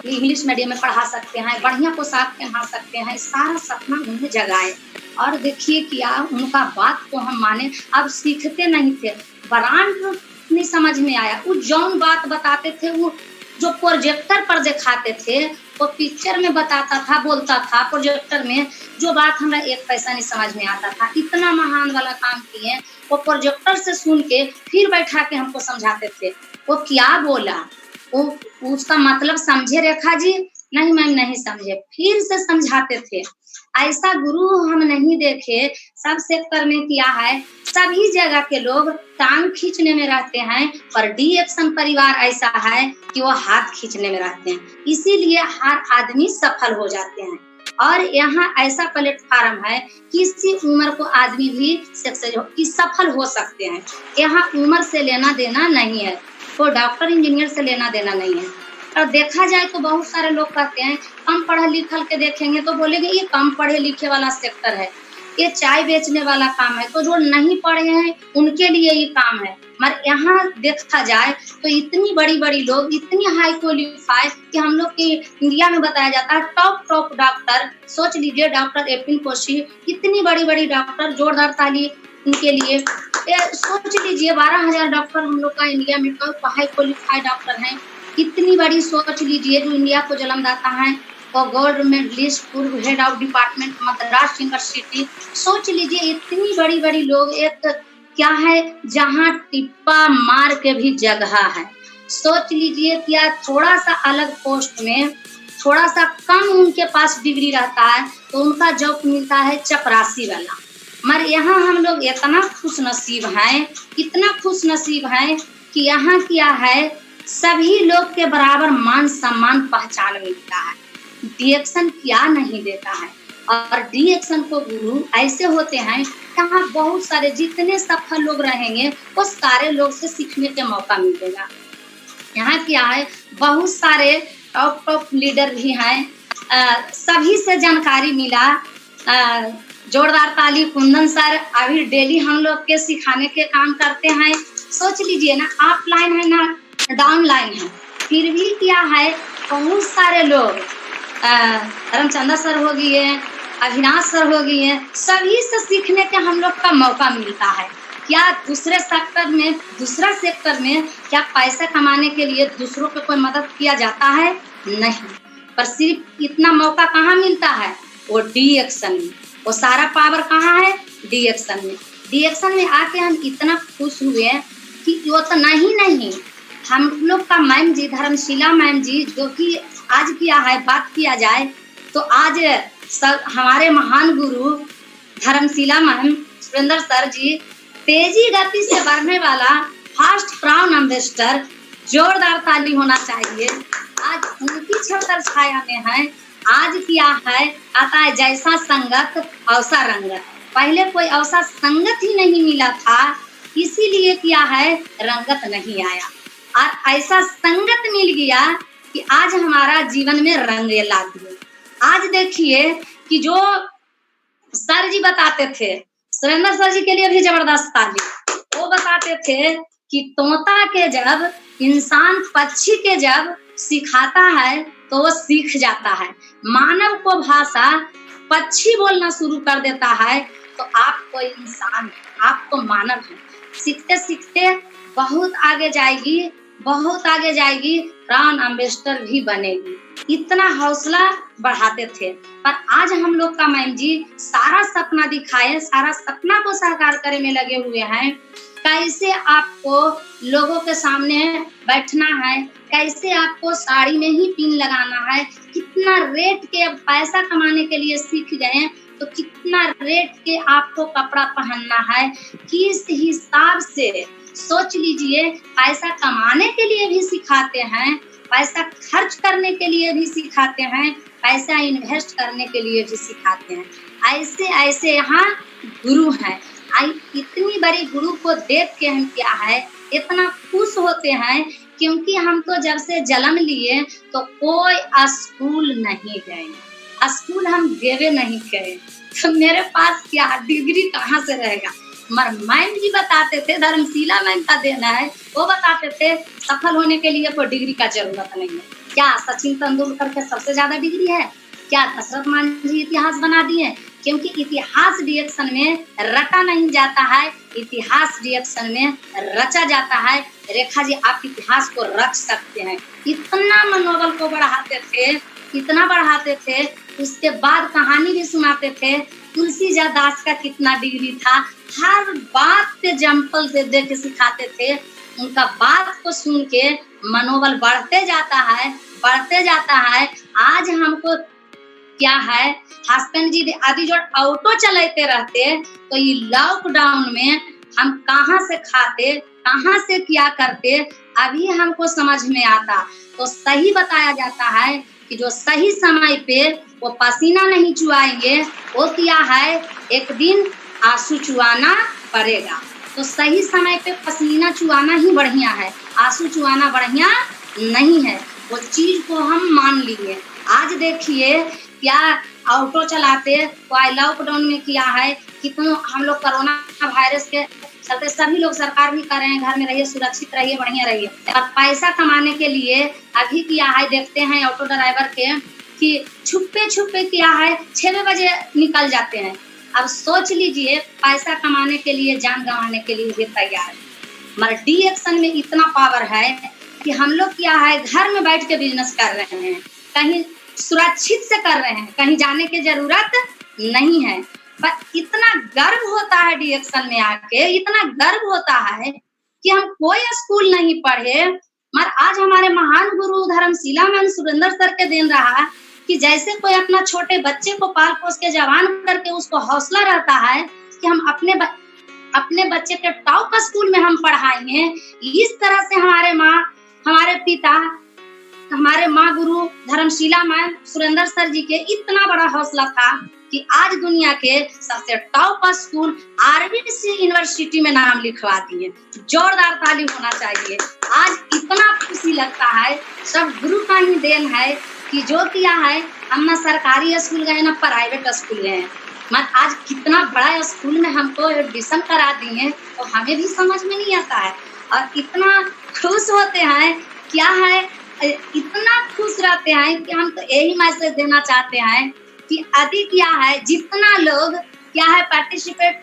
इंग्लिश मीडियम में पढ़ा सकते हैं, बढ़िया पोशाक पहना सकते हैं। सारा सपना उन्हें जगाए। और देखिए क्या उनका बात को हम माने। अब सीखते नहीं थे, ब्रांड नहीं समझ में आया। वो जौन बात बताते थे वो जो प्रोजेक्टर पर दिखाते थे वो पिक्चर में बताता था, बोलता था प्रोजेक्टर में, जो बात हमें एक पैसा नहीं समझ में आता था। इतना महान वाला काम किए। वो प्रोजेक्टर से सुन के फिर बैठा के हमको समझाते थे वो क्या बोला, वो उसका मतलब समझे रेखा जी? नहीं मैम नहीं समझे, फिर से समझाते थे। ऐसा गुरु हम नहीं देखे। सब सेक्टर में किया है, सभी जगह के लोग टांग खींचने में रहते हैं, पर डी एक्शन परिवार ऐसा है कि वो हाथ खींचने में रहते हैं। इसीलिए हर आदमी सफल हो जाते हैं। और यहाँ ऐसा प्लेटफार्म है किसी उम्र को आदमी भी सफल हो सकते हैं। यहाँ उम्र से लेना देना नहीं है, तो डॉक्टर इंजीनियर से लेना देना नहीं है। और देखा जाए तो बहुत सारे लोग कहते हैं कम पढ़े लिखल के देखेंगे तो बोलेंगे ये कम पढ़े लिखे वाला सेक्टर है, ये चाय बेचने वाला काम है। तो जो नहीं पढ़े हैं उनके लिए ये काम है। मगर यहाँ देखा जाए तो इतनी बड़ी बड़ी लोग, इतनी हाई क्वालिफाई कि हम लोग के इंडिया में बताया जाता है टॉप डॉक्टर। सोच लीजिए डॉक्टर एपिन कोशी, इतनी बड़ी बड़ी डॉक्टर, जोरदार ताली उनके लिए। सोच लीजिए 12,000 डॉक्टर हम लोग का इंडिया में हाई क्वालिफाइड डॉक्टर हैं। इतनी बड़ी सोच लीजिए जो इंडिया को जन्मदाता है। और गोल्ड मेडलिस्ट, पूर्व head of department Madras university. सोच लीजिए इतनी बड़ी बड़ी लोग, एक क्या है जहाँ टिप्पा मार के भी जगह है। सोच लीजिए क्या थोड़ा सा अलग पोस्ट में थोड़ा सा कम उनके पास डिग्री रहता है तो उनका जॉब मिलता है चपरासी वाला। मगर यहाँ हम लोग इतना खुश नसीब हैं, इतना खुश नसीब हैं कि यहाँ क्या है सभी लोग के बराबर मान सम्मान पहचान मिलता है। डिएक्शन क्या नहीं देता है। और डिएक्शन को गुरु ऐसे होते हैं यहाँ बहुत सारे जितने सफल लोग रहेंगे वो सारे लोग से सीखने का मौका मिलेगा। यहाँ क्या है बहुत सारे टॉप लीडर भी हैं, सभी से जानकारी मिला। जोरदार ताली कुंदन सर अभी डेली हम लोग के सिखाने के काम करते हैं। सोच लीजिए ना ऑफलाइन है ना डाउनलाइन है, फिर भी क्या है बहुत सारे लोग रामचंद्र सर हो गए, अविनाश सर हो गए, सभी से सीखने का हम लोग का मौका मिलता है। क्या दूसरे सेक्टर में क्या पैसा कमाने के लिए दूसरों को कोई मदद किया जाता है? नहीं, पर सिर्फ इतना मौका कहाँ मिलता है? वो डिएक्शन में। वो सारा पावर कहाँ है? डिएक्शन में। डिएक्शन में आके हम इतना खुश हुए कि वो तो नहीं हम लोग का मैम जी, धर्मशिला मैम जी, जो कि आज किया है, बात किया जाए तो आज हमारे महान गुरु धर्मशिला मैम, सुरेंद्र सर जी, तेजी गति से बढ़ने वाला फास्ट प्राउन एम्बेसडर, जोरदार ताली होना चाहिए। आज उनकी छत्र छाया में है। आज क्या है आता है जैसा संगत अवसा रंगत। पहले कोई अवसा संगत ही नहीं मिला था, इसीलिए क्या है रंगत नहीं आया, और ऐसा संगत मिल गया कि आज हमारा जीवन में रंग ला दिए। आज देखिए कि जो सर जी बताते थे, सुरेंद्र सर जी के लिए भी जबरदस्त ताली, वो बताते थे कि तोता के जब इंसान पक्षी के जब सिखाता है तो वो सीख जाता है। मानव को भाषा पक्षी बोलना शुरू कर देता है तो आपको इंसान, आपको मानव है। सीखते सीखते बहुत आगे जाएगी, बहुत आगे जाएगी, प्राउन एम्बेसडर भी बनेगी। इतना हौसला बढ़ाते थे। पर आज हम लोग का मैम जी सारा सपना दिखाए, सारा सपना को साकार करने में लगे हुए हैं। कैसे आपको लोगों के सामने बैठना है, कैसे आपको साड़ी में ही पिन लगाना है, कितना रेट के पैसा कमाने के लिए सीख गए तो कितना रेट के आपको कपड़ा पहनना है, किस हिसाब से सोच लीजिए। पैसा कमाने के लिए भी सिखाते हैं, पैसा खर्च करने के लिए भी सिखाते हैं, पैसा इन्वेस्ट करने के लिए भी सिखाते हैं। ऐसे ऐसे यहाँ गुरु हैं। इतनी बड़ी गुरु को देख के हम क्या है इतना खुश होते हैं, क्योंकि हम तो जब से जन्म लिए तो कोई स्कूल नहीं गए, स्कूल हम देवे नहीं गए, तो मेरे पास क्या डिग्री कहाँ से रहेगा। मगर मैम जी बताते थे, धर्मशिला मैम का देना है, वो बताते थे सफल होने के लिए कोई डिग्री का जरूरत नहीं है। क्या सचिन तेंदुलकर के सबसे ज्यादा डिग्री है? क्या दशरथ मान जी इतिहास बना दिए? क्योंकि इतिहास डिएक्शन में रटा नहीं जाता है, इतिहास डिएक्शन में रचा जाता है। रेखा जी आप इतिहास को रच सकते हैं। इतना मनोबल को बढ़ाते थे, इतना बढ़ाते थे। उसके बाद कहानी भी सुनाते थे, तुलसीदास दास का कितना डिग्री था, हर बात पे एग्जाम्पल से दे के सिखाते थे। उनका बात को सुन के मनोबल बढ़ते जाता है, बढ़ते जाता है। आज हमको क्या है हस्बैंड जी आदि जो ऑटो चलाते रहते तो ये लॉकडाउन में हम कहाँ से खाते, कहाँ से क्या करते, अभी हमको समझ में आता। तो सही बताया जाता है कि जो सही समय पे वो पसीना नहीं चुआएंगे, वो क्या है एक दिन आंसू चुआना पड़ेगा। तो सही समय पे पसीना चुआना ही बढ़िया है, आंसू चुआना बढ़िया नहीं है। वो चीज को हम मान लिए। आज देखिए क्या ऑटो चलाते, लॉकडाउन में किया है, कितना हम लोग कोरोना वायरस के चलते सभी लोग, सरकार भी कर रहे हैं घर में रहिए, सुरक्षित रहिए, बढ़िया रहिए। और पैसा कमाने के लिए अभी किया है, देखते हैं ऑटो ड्राइवर के कि छुपे छुपे किया है 6 बजे निकल जाते हैं। अब सोच लीजिए पैसा कमाने के लिए, जान गंवाने के लिए भी तैयार है। मगर डिएक्शन में इतना पावर है कि हम लोग क्या है घर में बैठ के बिजनेस कर रहे हैं, कहीं सुरक्षित से कर रहे हैं, कहीं जाने की जरूरत नहीं है। पर इतना गर्व होता है डीएक्शन में आके, इतना गर्व होता है कि हम कोई स्कूल नहीं पढ़े, मगर आज हमारे महान गुरु धर्मशिला मैम सुरेंद्र सर के देन रहा कि जैसे कोई अपना छोटे बच्चे को पाल पोस के जवान करके उसको हौसला रहता है कि हम अपने बच्चे के टॉप स्कूल में हम पढ़ाएंगे। इस तरह से हमारे पिता, हमारे माँ गुरु धर्मशिला मैम सुरेंद्र सर जी के इतना बड़ा हौसला था कि आज दुनिया के सबसे टॉप स्कूल आरबीसी यूनिवर्सिटी में नाम लिखवा दिए। जोरदार ताली होना चाहिए। आज इतना खुशी लगता है, सब गुरु का ही देन है कि जो किया है, हम ना सरकारी स्कूल गए ना प्राइवेट स्कूल गए, मत आज कितना बड़ा स्कूल में हमको एडमिशन करा दिए तो हमें भी समझ में नहीं आता है। और इतना खुश होते हैं, क्या है, इतना खुश रहते हैं कि हम तो यही मैसेज देना चाहते हैं कि अभी क्या है, जितना लोग क्या है पार्टिसिपेट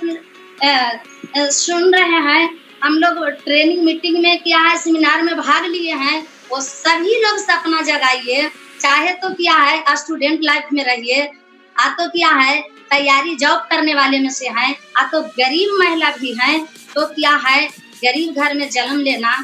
सुन रहे हैं, हम लोग ट्रेनिंग मीटिंग में क्या है सेमिनार में भाग लिए हैं, वो सभी लोग सपना जगाइए। चाहे तो क्या है स्टूडेंट लाइफ में रहिए, आ तो क्या है तैयारी जॉब करने वाले में से हैं, आ तो गरीब महिला भी हैं, तो क्या है गरीब घर में जन्म लेना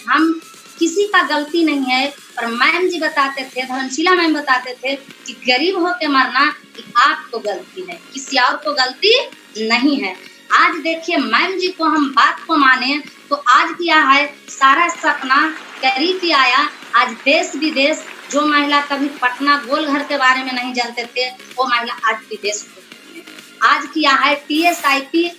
हम किसी का गलती नहीं है। और मैम जी बताते थे, धर्मशिला मैम बताते थे कि गरीब होके मरना कि आपको गलती है, किसी और को गलती नहीं है। आज देखिए मैम जी को हम बात को माने तो आज क्या है सारा सपना करीब ही आया। आज देश विदेश जो महिला कभी पटना गोल घर के बारे में नहीं जानते थे, वो महिला आज विदेश में आज किया है TSIP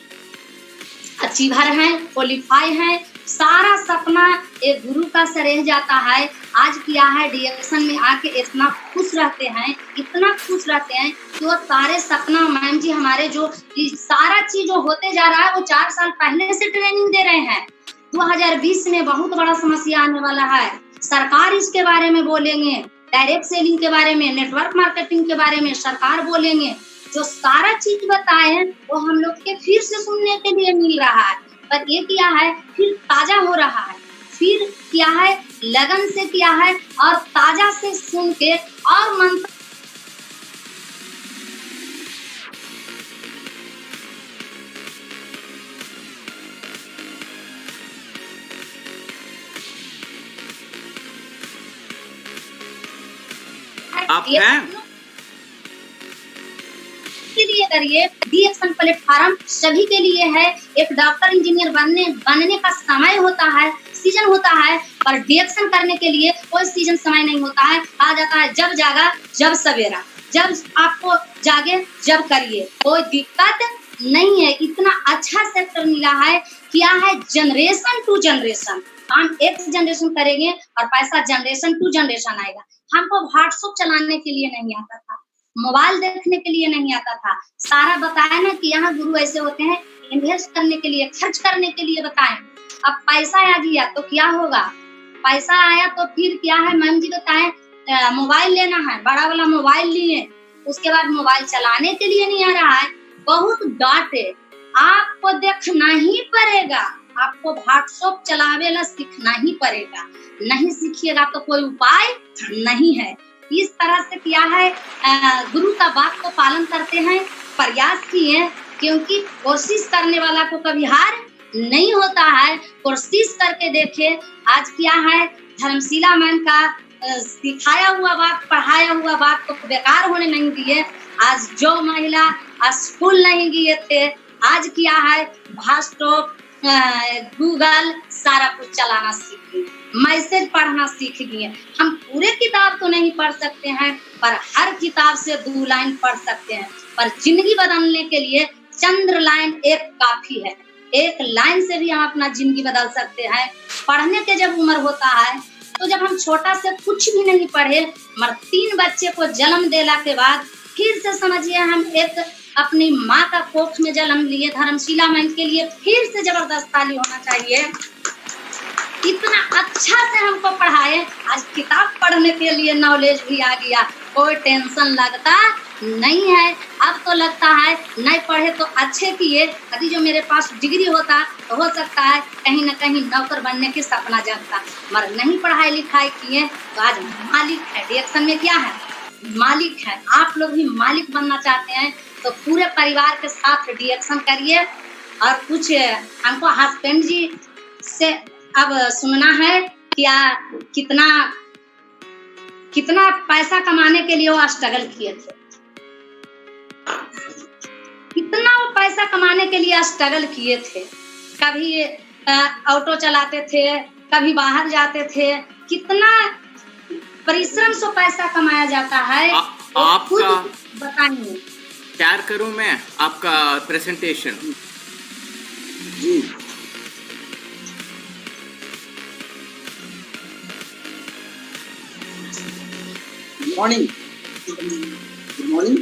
अचीवर हैं, क्वालिफाई हैं। सारा सपना एक गुरु का सरेह जाता है। आज किया है डीएक्शन में आके इतना खुश रहते हैं, इतना खुश रहते हैं कि वो सारे सपना मैम जी हमारे जो सारा चीज जो होते जा रहा है वो 4 साल पहले से ट्रेनिंग दे रहे हैं। 2020 में बहुत बड़ा समस्या आने वाला है, सरकार इसके बारे में बोलेंगे, डायरेक्ट सेलिंग के बारे में, नेटवर्क मार्केटिंग के बारे में सरकार बोलेंगे। जो सारा चीज बताए वो हम लोग के फिर से सुनने के लिए मिल रहा है, पर ये क्या है फिर ताजा हो रहा है, फिर क्या है लगन से किया है और ताजा से सुन के और मन आप हैं के लिए करिए। डीएक्शन प्लेटफॉर्म सभी के लिए है। एक डॉक्टर इंजीनियर बनने का समय होता है, सीजन होता है, पर डीएक्शन करने के लिए कोई सीजन समय नहीं होता है। आ जाता है जब जागा जब सवेरा, जब आपको जागे जब करिए, कोई दिक्कत नहीं है। इतना अच्छा सेक्टर मिला है, क्या है जनरेशन टू जनरेशन, काम एक जनरेशन करेंगे और पैसा जनरेशन टू जनरेशन आएगा। हमको व्हाट्सएप चलाने के लिए नहीं आता था, मोबाइल देखने के लिए नहीं आता था, सारा बताया ना कि यहाँ गुरु ऐसे होते हैं, इन्वेस्ट करने के लिए, खर्च करने के लिए बताएं। अब पैसा आ गया तो क्या होगा, पैसा आया तो फिर क्या है मैम जी बताएं मोबाइल लेना है, बड़ा वाला मोबाइल लिए, उसके बाद मोबाइल चलाने के लिए नहीं आ रहा है, बहुत डांटे। आपको देखना ही पड़ेगा, आपको व्हाट्सएप चलावेला सीखना ही पड़ेगा, नहीं सीखिएगा तो कोई उपाय नहीं है। इस तरह से क्या है गुरु का बात को पालन करते हैं, प्रयास किए, क्योंकि कोशिश करने वाला को कभी हार नहीं होता है। कोशिश करके देखे। आज क्या है धर्मशिला मैम का सिखाया हुआ बात, पढ़ाया हुआ बात को बेकार होने नहीं दिए। आज जो महिला स्कूल नहीं गए थे, आज क्या है व्हाट्सएप, गूगल सारा कुछ चलाना सीख गए, मैसेज पढ़ना सीख गए। हम पूरे किताब तो नहीं पढ़ सकते हैं, पर हर किताब से 2 लाइन पढ़ सकते हैं। पर जिंदगी बदलने के लिए चंद्र लाइन एक काफी है, एक लाइन से भी हम अपना जिंदगी बदल सकते हैं। पढ़ने के जब उम्र होता है तो जब हम छोटा से कुछ भी नहीं पढ़े, मगर 3 बच्चे को जन्म देला के बाद फिर से समझिए हम एक अपनी माँ का कोख में जन्म लिए। धर्मशिला मैम के लिए फिर से जबरदस्त ताली होना चाहिए। इतना अच्छा से हमको पढ़ाए, आज किताब पढ़ने के लिए नॉलेज भी आ गया, कोई टेंशन लगता नहीं है। अब तो लगता है नहीं पढ़े तो अच्छे किए, यदि जो मेरे पास डिग्री होता तो हो सकता है कहीं ना कहीं नौकर बनने की सपना जगता, मगर नहीं पढ़ाई लिखाई किए तो आज मालिक है। डीएक्शन में क्या है मालिक हैं, आप लोग भी मालिक बनना चाहते हैं तो पूरे परिवार के साथ रिएक्शन करिए। और कुछ हमको हस्बैंड जी से अब सुनना है क्या कितना कितना पैसा कमाने के लिए वो स्ट्रगल किए थे, कितना वो पैसा कमाने के लिए स्ट्रगल किए थे। कभी ऑटो चलाते थे, कभी बाहर जाते थे, कितना परिश्रम से पैसा कमाया जाता है। आपका बताइए। शेयर करूं मैं आपका प्रेजेंटेशन? जी मॉर्निंग, गुड मॉर्निंग।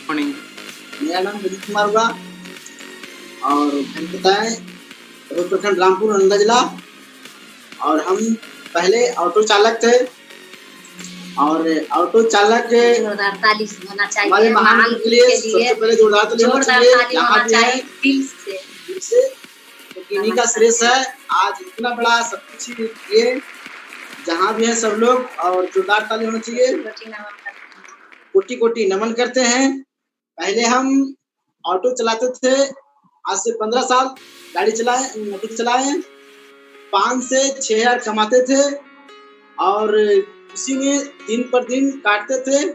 मॉर्निंग। मेरा नाम विनीत कुमार हुआ और घर बताएं रोड प्रखंड रामपुर नंदा जिला। और हम पहले ऑटो चालक थे और ऑटो चालक जोरदार ताली होना चाहिए हमारे महान के लिए सबसे पहले जोरदार ताली होना चाहिए। यहाँ भी है दिल से तो इन्हीं का श्रेय है आज इतना बड़ा सब कुछ किए। जहाँ भी है सब लोग और जोरदार ताली होना चाहिए। कोटि कोटि नमन करते हैं। पहले हम ऑटो चलाते थे, आज से 15 साल गाड़ी चलाए 5 से 6 हज़ार कमाते थे और उसी में दिन पर दिन काटते थे।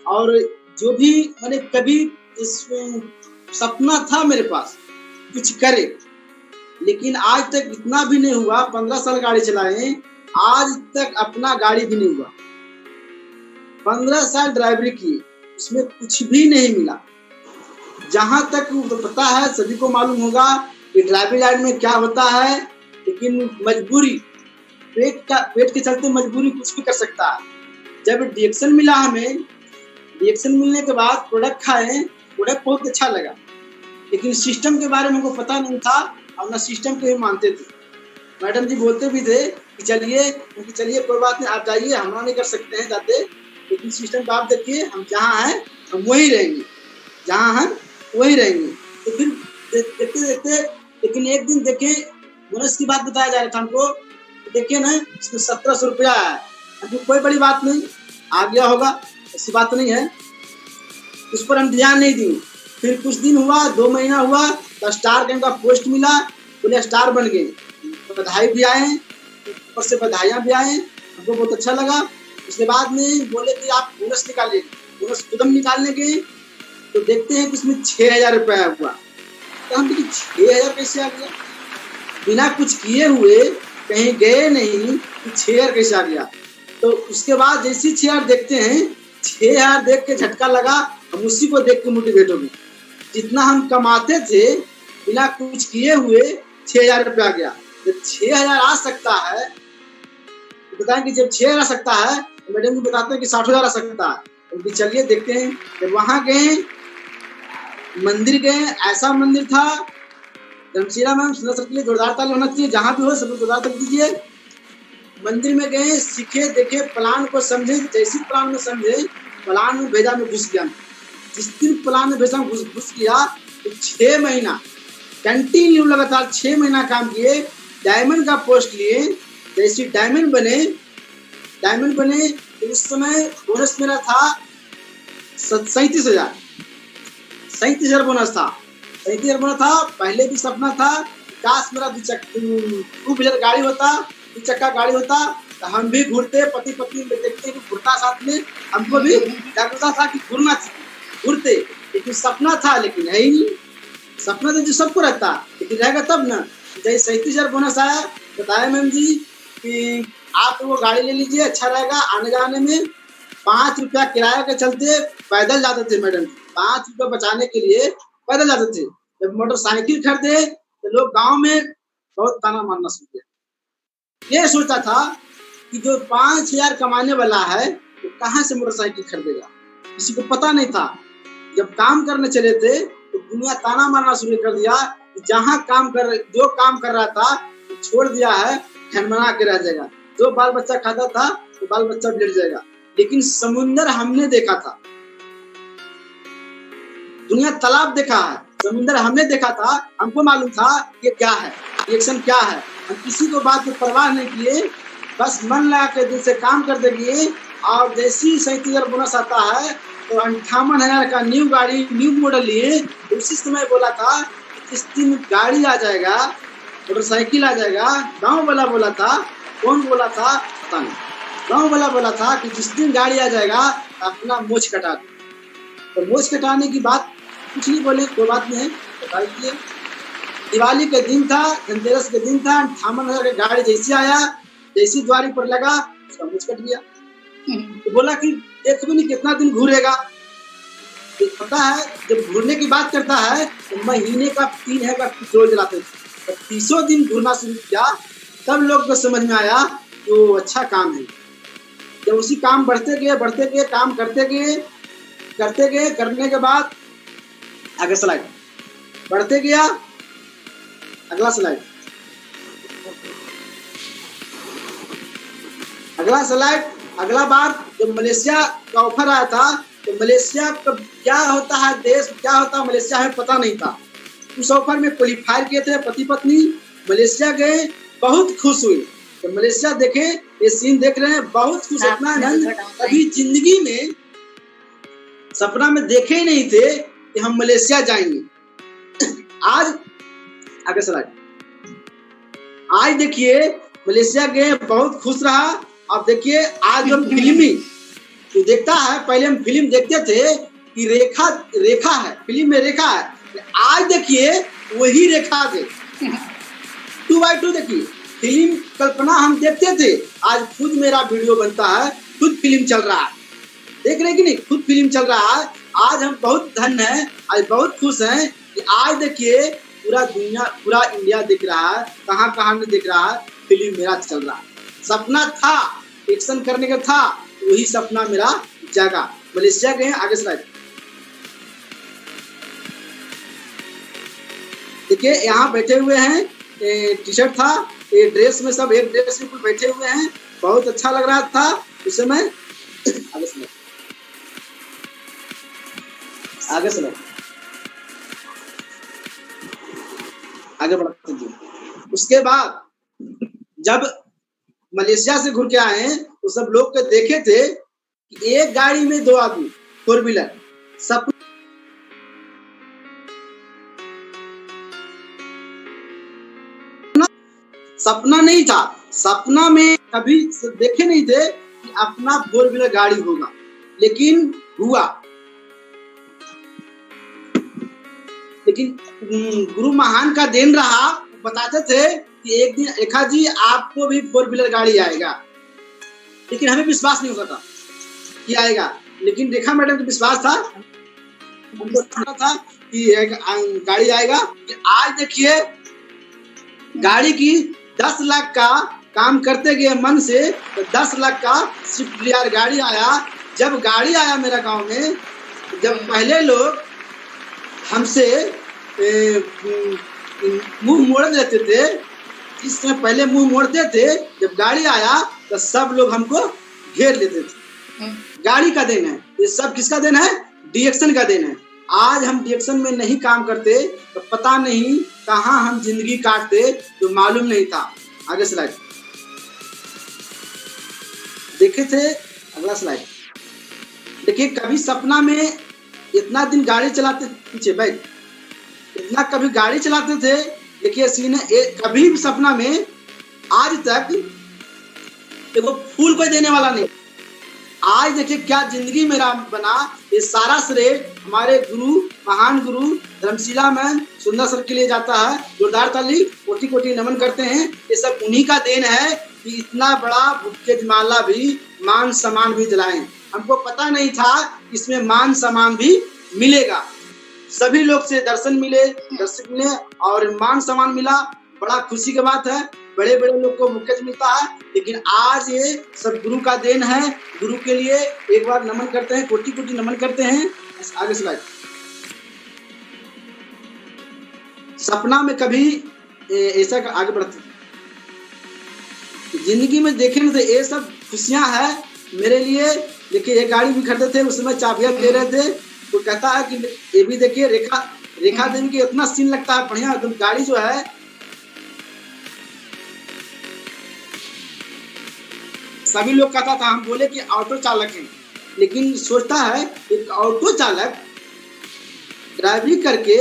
और जो भी मैंने कभी इसमें सपना था मेरे पास कुछ करे, लेकिन आज तक इतना भी नहीं हुआ। 15 साल गाड़ी चलाए, आज तक अपना गाड़ी भी नहीं हुआ। 15 साल ड्राइवरी की, उसमें कुछ भी नहीं मिला। जहां तक तो पता है, सभी को मालूम होगा कि ड्राइविंग लाइन में क्या होता है, लेकिन मजबूरी पेट के चलते मजबूरी कुछ भी कर सकता है। जब डिएक्शन मिला हमें, डिएक्शन मिलने के बाद प्रोडक्ट खाए, प्रोडक्ट बहुत अच्छा लगा, लेकिन सिस्टम के बारे में हमको पता नहीं था। अपना सिस्टम को ही मानते थे। मैडम जी बोलते भी थे कि चलिए कोई बात नहीं, आप जाइए, हम नहीं कर सकते हैं जाते, लेकिन सिस्टम का आप देखिए, हम जहाँ हैं हम वही रहेंगे, जहाँ हैं वही रहेंगे। तो फिर देखते देखते, लेकिन एक दिन देखे बोनस की बात बताया जा रहा था हमको, देखिए ना इसमें 1700 रुपया है। हमको कोई बड़ी बात नहीं, आ गया होगा, ऐसी बात नहीं है, उस पर हम ध्यान नहीं दी। फिर कुछ दिन हुआ, 2 महीना हुआ तो स्टार का पोस्ट मिला, बोले स्टार बन गए। बधाई भी आए, ऊपर से बधाइयाँ भी आए, हमको बहुत अच्छा लगा। उसके बाद में बोले कि आप बोनस निकालिए। बोनस खुद निकालने गए तो देखते हैं कि उसमें 6000 रुपया हुआ। तो हम देखिए 6000 कैसे आ गया, बिना कुछ किए हुए, कहीं गए नहीं, 6000 कैसे आ गया। तो उसके बाद जैसे 6000 देखते हैं, 6000 देख के झटका लगा, हम उसी को देख के मोटिवेट हो गए। जितना हम कमाते थे बिना कुछ किए हुए 6000 रुपया आ गया। जब 6000 आ सकता है तो बताएं कि जब 6000 आ सकता है तो मैडम जी बताते हैं कि 60,000 आ सकता है। तो चलिए देखते हैं। जब वहां गए, मंदिर गए, ऐसा मंदिर था, धर्मशिला मैम सुना सकती है, जोरदार ताली होना चाहिए। जहां भी हो सब जोरदार ताली दीजिए। मंदिर में गए, सीखे, देखे, प्लान को समझे, जैसी प्लान में समझे, प्लान में भेजा में घुस गया। जिस दिन प्लान में भेजा घुस गया तो 6 महीना कंटिन्यू लगातार 6 महीना काम किए। डायमंड का पोस्ट लिए, जैसे डायमंड बने तो उस समय बोनस मेरा था 37,000 बोनस था। 37,000 बोनस था। पहले भी सपना था काश मेरा 2 व्हीलर गाड़ी होता, 2 चक्का गाड़ी होता, तो हम भी घूरते, पति पत्नी देखते कि घूरता साथ में, हमको भी जागरूकता था कि घूरते, लेकिन सपना था, लेकिन है ही नहीं। सपना तो जो सबको रहता, लेकिन रहेगा तब ना। जैसे 37,000 बोनस आया, बताया मैम जी कि आप वो गाड़ी ले लीजिए, अच्छा रहेगा। आने जाने में 5 रुपया किराया के चलते पैदल जाते थे मैडम, 5 रुपया बचाने के लिए पैदल जाते थे। जब मोटरसाइकिल खरीदे तो लोग गांव में बहुत ताना मारना शुरू किया। ये सोचता था कि जो 5,000 कमाने वाला है वो कहाँ से मोटरसाइकिल खरीदेगा, किसी को पता नहीं था। जब काम करने चले थे तो दुनिया ताना मारना शुरू कर दिया कि जो काम कर रहा था तो छोड़ दिया है, ठनमना के रह जाएगा। जो बाल बच्चा खाता था तो बाल बच्चा बिगड़ जाएगा। लेकिन समुंदर हमने देखा था, दुनिया तालाब देखा है, समुंदर हमने देखा था। हमको मालूम था ये क्या है, रिएक्शन क्या है। हम किसी को बात की परवाह नहीं किए, बस मन लगा के दिल से काम करते गए। और जैसे ही 37,000 बोनस आता है तो 58,000 का न्यू गाड़ी न्यू मॉडल लिए। उसी समय बोला था इस दिन गाड़ी आ जाएगा, मोटरसाइकिल आ जाएगा। गांव वाला बोला था, कौन बोला था पता नहीं, गांव वाला बोला था कि जिस दिन गाड़ी आ जाएगा अपना मूछ कटा दो। तो मूछ कटाने की बात कुछ नहीं बोले, कोई बात नहीं है, बता दीजिए। दिवाली के दिन था, धनतेरस के दिन था, 58,000 का गाड़ी जैसे आया, जैसी द्वारी पर लगा उसका मूछ कट गया। तो बोला कि देख भी नहीं कितना दिन घूरेगा। तो पता है जब घूरने की बात करता है तो महीने का 3 है का पेट्रोल जलाते थे, तो 30 दिन घूरना शुरू किया। तब लोग को समझ में आया कि वो अच्छा काम है। जब उसी काम बढ़ते गए काम करते गए करने के बाद आगे स्लाइड बढ़ते गया, अगला स्लाइड, अगला स्लाइड। अगला बार जब मलेशिया का ऑफर आया था तो मलेशिया का क्या होता है, देश क्या होता है मलेशिया हमें पता नहीं था। उस ऑफर में क्वालिफाई किए थे पति पत्नी, मलेशिया गए, बहुत खुश हुए। तो मलेशिया देखे, ये सीन देख रहे हैं, बहुत खुश। अपना आनंद कभी जिंदगी में सपना में देखे ही नहीं थे कि हम मलेशिया जाएंगे। आज आगे स्लाइड, आज देखिए मलेशिया गए, बहुत खुश रहा। अब देखिए आज हम फिल्मी तो देखता है, पहले हम फिल्म देखते थे कि रेखा है, फिल्म में रेखा है। आज देखिए वही रेखा थे, 2x2 देखिए फिल्म कल्पना हम देखते थे, आज खुद मेरा वीडियो बनता है, खुद फिल्म चल रहा है, देख रहे हैं कि नहीं, खुद फिल्म चल रहा है। आज हम बहुत धन्य हैं, आज बहुत खुश हैं कि आज देखिए पूरा दुनिया, पूरा इंडिया दिख रहा है, कहाँ नहीं दिख रहा है, फिल्म मेरा चल रहा है। सपना था एक्शन करने का था, वही सपना मेरा जागा। मलेशिया गए, आगे स्लाइड देखिए। यहाँ बैठे हुए हैं, टी शर्ट था, ये ड्रेस में सब एक ड्रेस में बैठे हुए हैं, बहुत अच्छा लग रहा था उस समय। आगे स्लाइड, आगे स्लाइड, आगे बढ़ते हैं। उसके बाद जब मलेशिया से घूर के आए तो सब लोग के देखे थे कि एक गाड़ी में 2 आदमी, 4 व्हीलर। सपना नहीं था, सपना में कभी देखे नहीं थे कि अपना 4 व्हीलर गाड़ी होगा, लेकिन हुआ। लेकिन गुरु महान का देन रहा, बताते थे कि एक दिन रेखा जी आपको भी 4 व्हीलर गाड़ी आएगा, लेकिन हमें विश्वास नहीं होता था कि आएगा, लेकिन रेखा मैडम को विश्वास था, उनको सुना था कि गाड़ी आएगा। आज देखिए गाड़ी की 10 लाख का काम करते गए मन से, तो 10 लाख का स्विफ्ट डिजायर गाड़ी आया। जब गाड़ी आया मेरा गांव में, जब पहले लोग हमसे मुंह मोड़ देते थे, इसमें पहले मुंह मोड़ते थे, जब गाड़ी आया तो सब लोग हमको घेर लेते थे। गाड़ी का देन है ये सब, किसका देन है? डीएक्शन का देन है। आज हम डीएक्शन में नहीं काम करते तो पता नहीं कहाँ हम जिंदगी काटते, तो मालूम नहीं था। आगे स्लाइड देखे थे, अगला स्लाइड देखिए। कभी सपना में इतना दिन गाड़ी चलाते, पीछे बैठ, इतना कभी गाड़ी चलाते थे। देखिए सीन है, कभी भी सपना में आज तक देखो फूल कोई देने वाला नहीं। आज देखिए क्या जिंदगी मेरा बना, ये सारा श्रेय हमारे गुरु, महान गुरु धर्मशिला मैम सुंदर सर के लिए जाता है। जोरदार ताली, कोटि कोटि नमन करते हैं। ये सब उन्हीं का देन है कि इतना बड़ा बुक्के माला भी, मान सम्मान भी दिलाए। हमको पता नहीं था इसमें मान सम्मान भी मिलेगा। सभी लोग से दर्शन मिले, दर्शक मिले और मान सम्मान मिला, बड़ा खुशी की बात है। बड़े बड़े लोग को मुक्केज मिलता है, लेकिन आज ये सब गुरु का देन है। गुरु के लिए एक बार नमन करते हैं, कोटि कोटि नमन करते हैं। आगे स्लाइड। सपना में कभी ऐसा आगे बढ़ते, जिंदगी में देखे ना, तो ये सब खुशियां है मेरे लिए। देखिए ये गाड़ी भी खरीदे थे, उस समय चाबियां दे रहे थे, तो कहता है कि ये भी देखिए रेखा देवी की इतना सीन लगता है बढ़िया। एकदम गाड़ी जो है सभी लोग कहता था, हम बोले कि ऑटो चालक हैं, लेकिन सोचता है एक ऑटो चालक ड्राइवरी करके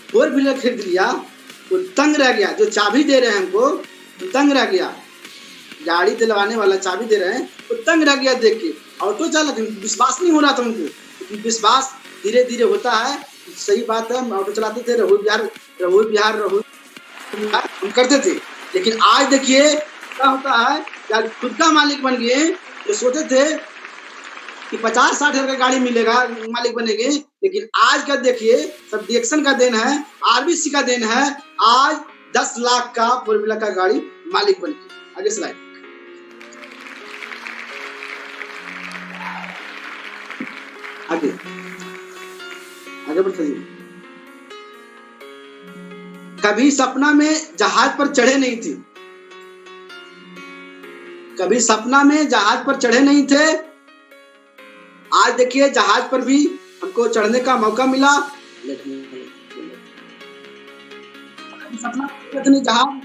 4 व्हीलर खरीद लिया, वो तंग रह गया। जो चाबी दे रहे हैं हमको, वो तंग रह गया, गाड़ी दिलवाने वाला चाबी दे रहे हैं, वो तंग रह गया देख के। ऑटो चालक, विश्वास नहीं हो रहा था उनको, लेकिन विश्वास धीरे धीरे होता है। सही बात है, हम ऑटो चलाते थे, रहुई बिहार हम करते थे, लेकिन आज देखिए क्या होता है, जब खुद का मालिक बन गए। तो सोचे थे कि 50-60 हजार का गाड़ी मिलेगा, मालिक बनेंगे, लेकिन आज का देखिए सब डिएक्शन का देन है, आरबीसी का देन है। आज 10 लाख का 4 व्हीलर का गाड़ी मालिक बन गए। आगे स्लाइड, आगे आगे बढ़ते। कभी सपना में जहाज पर चढ़े नहीं थे, कभी सपना में जहाज पर चढ़े नहीं थे। आज देखिए जहाज पर भी हमको चढ़ने का मौका मिला। सपना जहाज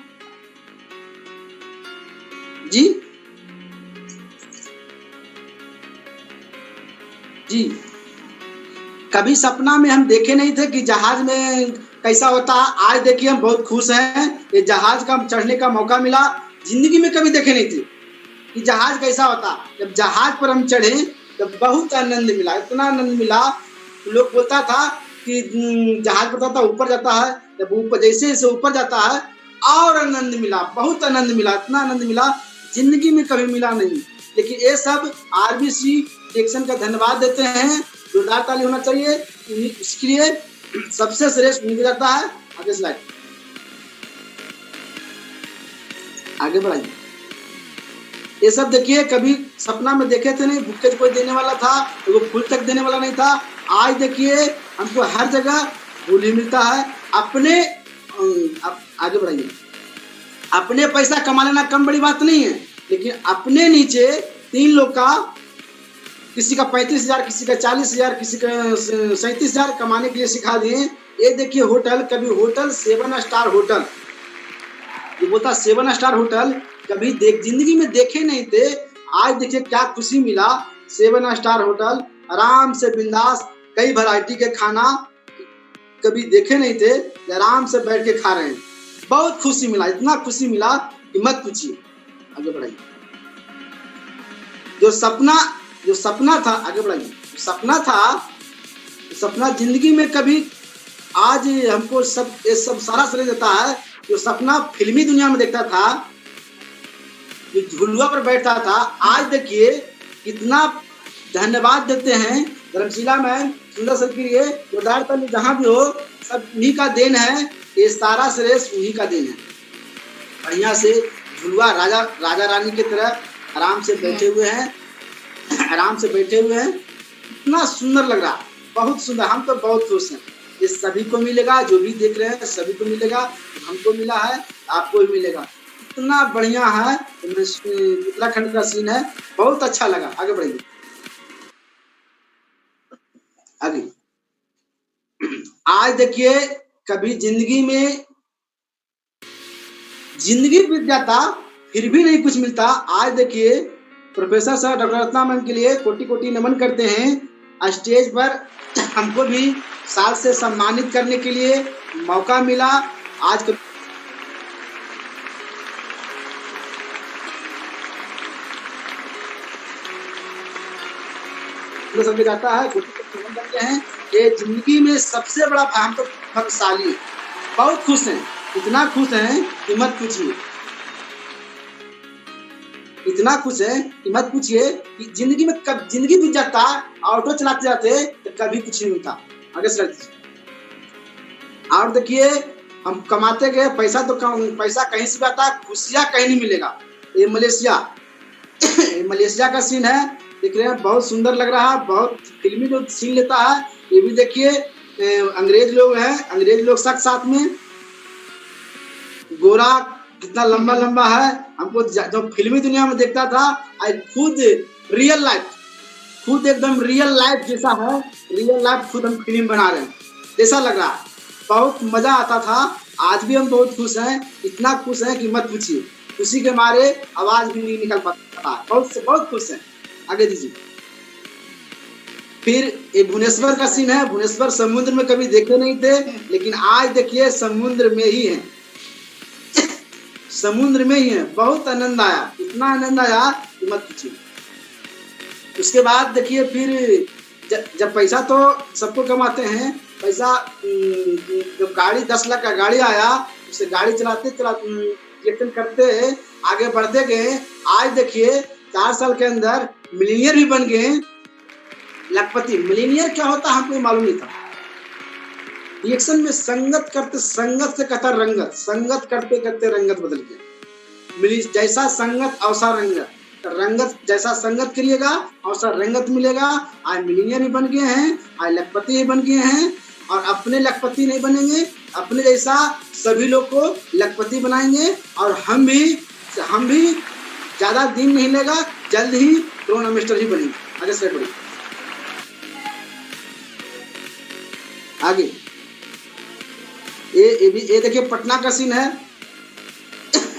जी जी कभी सपना में हम देखे नहीं थे कि जहाज में कैसा होता है। आज देखिए हम बहुत खुश हैं, ये जहाज का चढ़ने का मौका मिला। जिंदगी में कभी देखे नहीं थे कि जहाज कैसा होता। जब जहाज पर हम चढ़े तो बहुत आनंद मिला, इतना आनंद मिला। लोग बोलता था कि जहाज पता था ऊपर जाता है, जब ऊपर जैसे जैसे ऊपर जाता है और आनंद मिला, बहुत आनंद मिला, इतना आनंद मिला जिंदगी में कभी मिला नहीं। लेकिन ये सब आरबीसी डिएक्शन का धन्यवाद देते हैं, जोरदार ताली होना चाहिए। इसके लिए सबसे श्रेष्ठ उन्हीं को जाता है। आगे स्लाइड, आगे बढ़ाइए। ये सब देखिए कभी सपना में देखे थे नहीं, बुक्के कोई देने वाला था तो वो फूल तक देने वाला नहीं था। आज देखिए हमको हर जगह फूल ही मिलता है। अपने आगे बढ़ाइए। अपने पैसा कमा लेना कम बड़ी बात नहीं है, लेकिन अपने नीचे 3 लोग का, किसी का 35,000, किसी का 40,000, किसी का 37,000 कमाने के लिए सिखा दिए। ये देखिए होटल, कभी होटल 7 स्टार होटल, ये बोलता 7 स्टार होटल कभी जिंदगी में देखे नहीं थे। आज देखिए क्या खुशी मिला। 7 स्टार होटल, आराम से बिंदास, कई वैरायटी के खाना कभी देखे नहीं थे, आराम से बैठ के खा रहे हैं। बहुत खुशी मिला, इतना खुशी मिला कि मत पूछिए। आगे बढ़ाइए। जो सपना था, आगे बढ़ाइए। सपना जिंदगी में कभी, आज हमको ये सब सारा श्रेय देता है। जो सपना फिल्मी दुनिया में देखता था, जो झुलुआ पर बैठता था, आज देखिए कितना धन्यवाद देते हैं। धर्मशिला में सुंदर सर के लिए जोरदार ताली, जहां भी हो सब उन्हीं का देन है। ये सारा श्रेष्ठ उन्हीं का देन है। बढ़िया से झुलुआ राजा रानी की तरह आराम से बैठे हुए हैं, आराम से बैठे हुए हैं। इतना सुंदर लग रहा, बहुत सुंदर। हम तो बहुत खुश हैं। ये सभी को मिलेगा, जो भी देख रहे हैं सभी को मिलेगा। हमको मिला है, आपको भी मिलेगा। इतना बढ़िया है, उत्तराखंड का सीन है, बहुत अच्छा लगा। आगे बढ़िए। आगे आज देखिए कभी जिंदगी बीत जाता फिर भी नहीं कुछ मिलता। आज देखिए professor sir doctor Ratna ma'am के लिए कोटि कोटि नमन करते हैं। स्टेज पर हमको भी साल से सम्मानित करने के लिए मौका मिला। आज समझ जाता है, बनते हैं। ये जिंदगी में सबसे बड़ा हम तो भाग्यशाली, बहुत खुश हैं, इतना खुश हैं कि मत पूछिए, इतना खुश है कि मत पूछिए। कि जिंदगी में कब जिंदगी बीत जाता, ऑटो चलाते जाते तो कभी कुछ नहीं मिलता। आगे चल दीजिए। और देखिए हम कमाते गए, पैसा तो पैसा कहीं से भी आता, खुशियां कहीं नहीं मिलेगा। ये मलेशिया का सीन है, देख रहे हैं, बहुत सुंदर लग रहा है, बहुत फिल्मी जो सीन लेता है। ये भी देखिए अंग्रेज लोग हैं, अंग्रेज लोग साथ में, गोरा कितना लंबा लंबा है। हमको जो फिल्मी दुनिया में देखता था, आज खुद रियल लाइफ, खुद एकदम रियल लाइफ जैसा है, रियल लाइफ खुद हम फिल्म बना रहे हैं जैसा लग रहा है। बहुत मजा आता था। आज भी हम बहुत खुश हैं, इतना खुश हैं कि मत पूछिए। खुशी के मारे आवाज भी नहीं निकल पाता, बहुत खुश है। आगे दीजिए। फिर ये भुवनेश्वर का सीन है। भुवनेश्वर समुद्र में कभी देखे नहीं थे, लेकिन आज देखिए समुद्र में ही है, समुद्र में ही है। बहुत आनंद आया, इतना आनंद आया कि मत पूछिए। उसके बाद देखिए फिर जब पैसा तो सबको कमाते हैं, पैसा जब गाड़ी 10 लाख का गाड़ी आया, उसे गाड़ी चलाते चलाते करते आगे बढ़ते गए। आज देखिए 4 साल के अंदर मिलीनियर भी बन गए, लखपति। मिलीनियर क्या होता है हमको मालूम नहीं था। रिएक्शन में संगत करते, संगत से कहता रंगत, संगत करते करते रंगत बदल गया। जैसा संगत अवसर रंगत, रंगत जैसा संगत करिएगा अवसर रंगत मिलेगा। आज मिलीनियर भी बन गए हैं, आज लखपति भी बन गए हैं, और अपने लखपति नहीं बनेंगे, अपने जैसा सभी लोग को लखपति बनाएंगे। और हम भी ज्यादा दिन नहीं लेगा, जल्द ही ड्रोन मिनिस्टर ही बनेंगे। आगे से बढ़िए, आगे ये देखिए पटना का सीन है।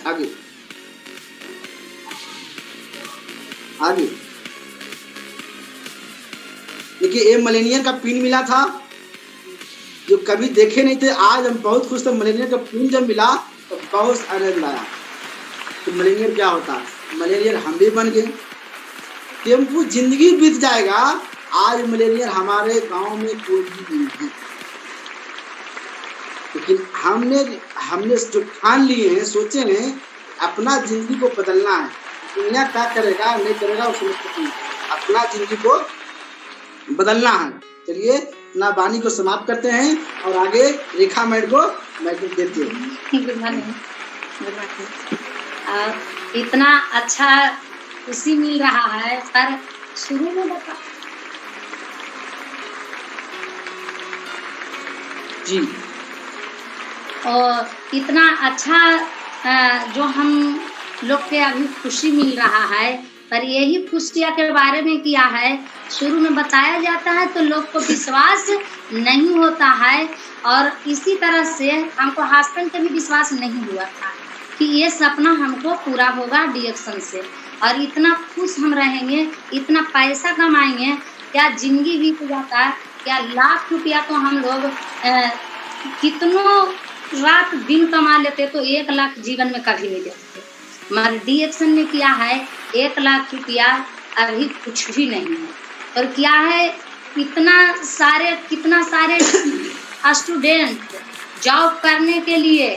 आगे आगे देखिए, ये मिलेनियर का पिन मिला था जो कभी देखे नहीं थे। आज हम बहुत खुश थे, मिलेनियर का पिन जब मिला तो बहुत आनंद आया। तो मिलेनियर क्या होता है, मिलेनियर हम भी बन गए। टेम्पू जिंदगी बीत जाएगा, आज मिलेनियर हमारे गांव में कोई भी नहीं है। लेकिन हमने जो ठान लिए हैं, सोचे हैं अपना जिंदगी को बदलना है। दुनिया क्या करेगा नहीं करेगा उसमें अपना जिंदगी को बदलना है। चलिए अपना वाणी को समाप्त करते हैं और आगे रेखा मैडम को मैडम देते हैं। Good morning. इतना अच्छा खुशी मिल रहा है, पर शुरू में बता जी। और इतना अच्छा जो हम लोग के अभी खुशी मिल रहा है, पर यही खुशियाँ के बारे में किया है। शुरू में बताया जाता है तो लोग को विश्वास नहीं होता है, और इसी तरह से हमको हस्बैंड का भी विश्वास नहीं हुआ था कि ये सपना हमको पूरा होगा डीएक्शन से, और इतना खुश हम रहेंगे, इतना पैसा कमाएंगे, क्या जिंदगी बीत जाता है, क्या लाख रुपया तो हम लोग कितनों रात दिन कमा लेते तो 1 लाख जीवन में कभी नहीं देते। मगर डीएक्शन ने किया है 1 लाख रुपया अभी कुछ भी नहीं है। और क्या है, कितना सारे स्टूडेंट जॉब करने के लिए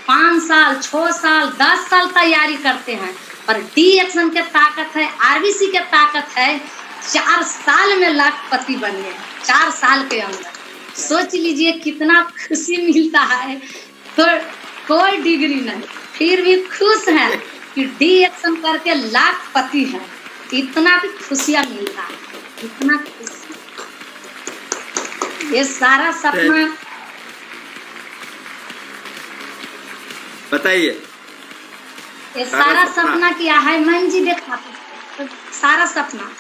5 साल 6 साल 10 साल तैयारी करते हैं, पर डीएक्शन के ताकत है, आरबीसी के ताकत है, 4 साल में लाखपति बन गए। 4 साल के अंदर सोच लीजिए कितना खुशी मिलता है। तो कोई डिग्री नहीं, फिर भी खुश है कि डीएक्शन करके लाखपति है। इतना भी खुशियाँ मिलता है, इतना खुशी। ये सारा सपना बताइए। ये सारा सपना किया है मन जी, देखा तो सारा सपना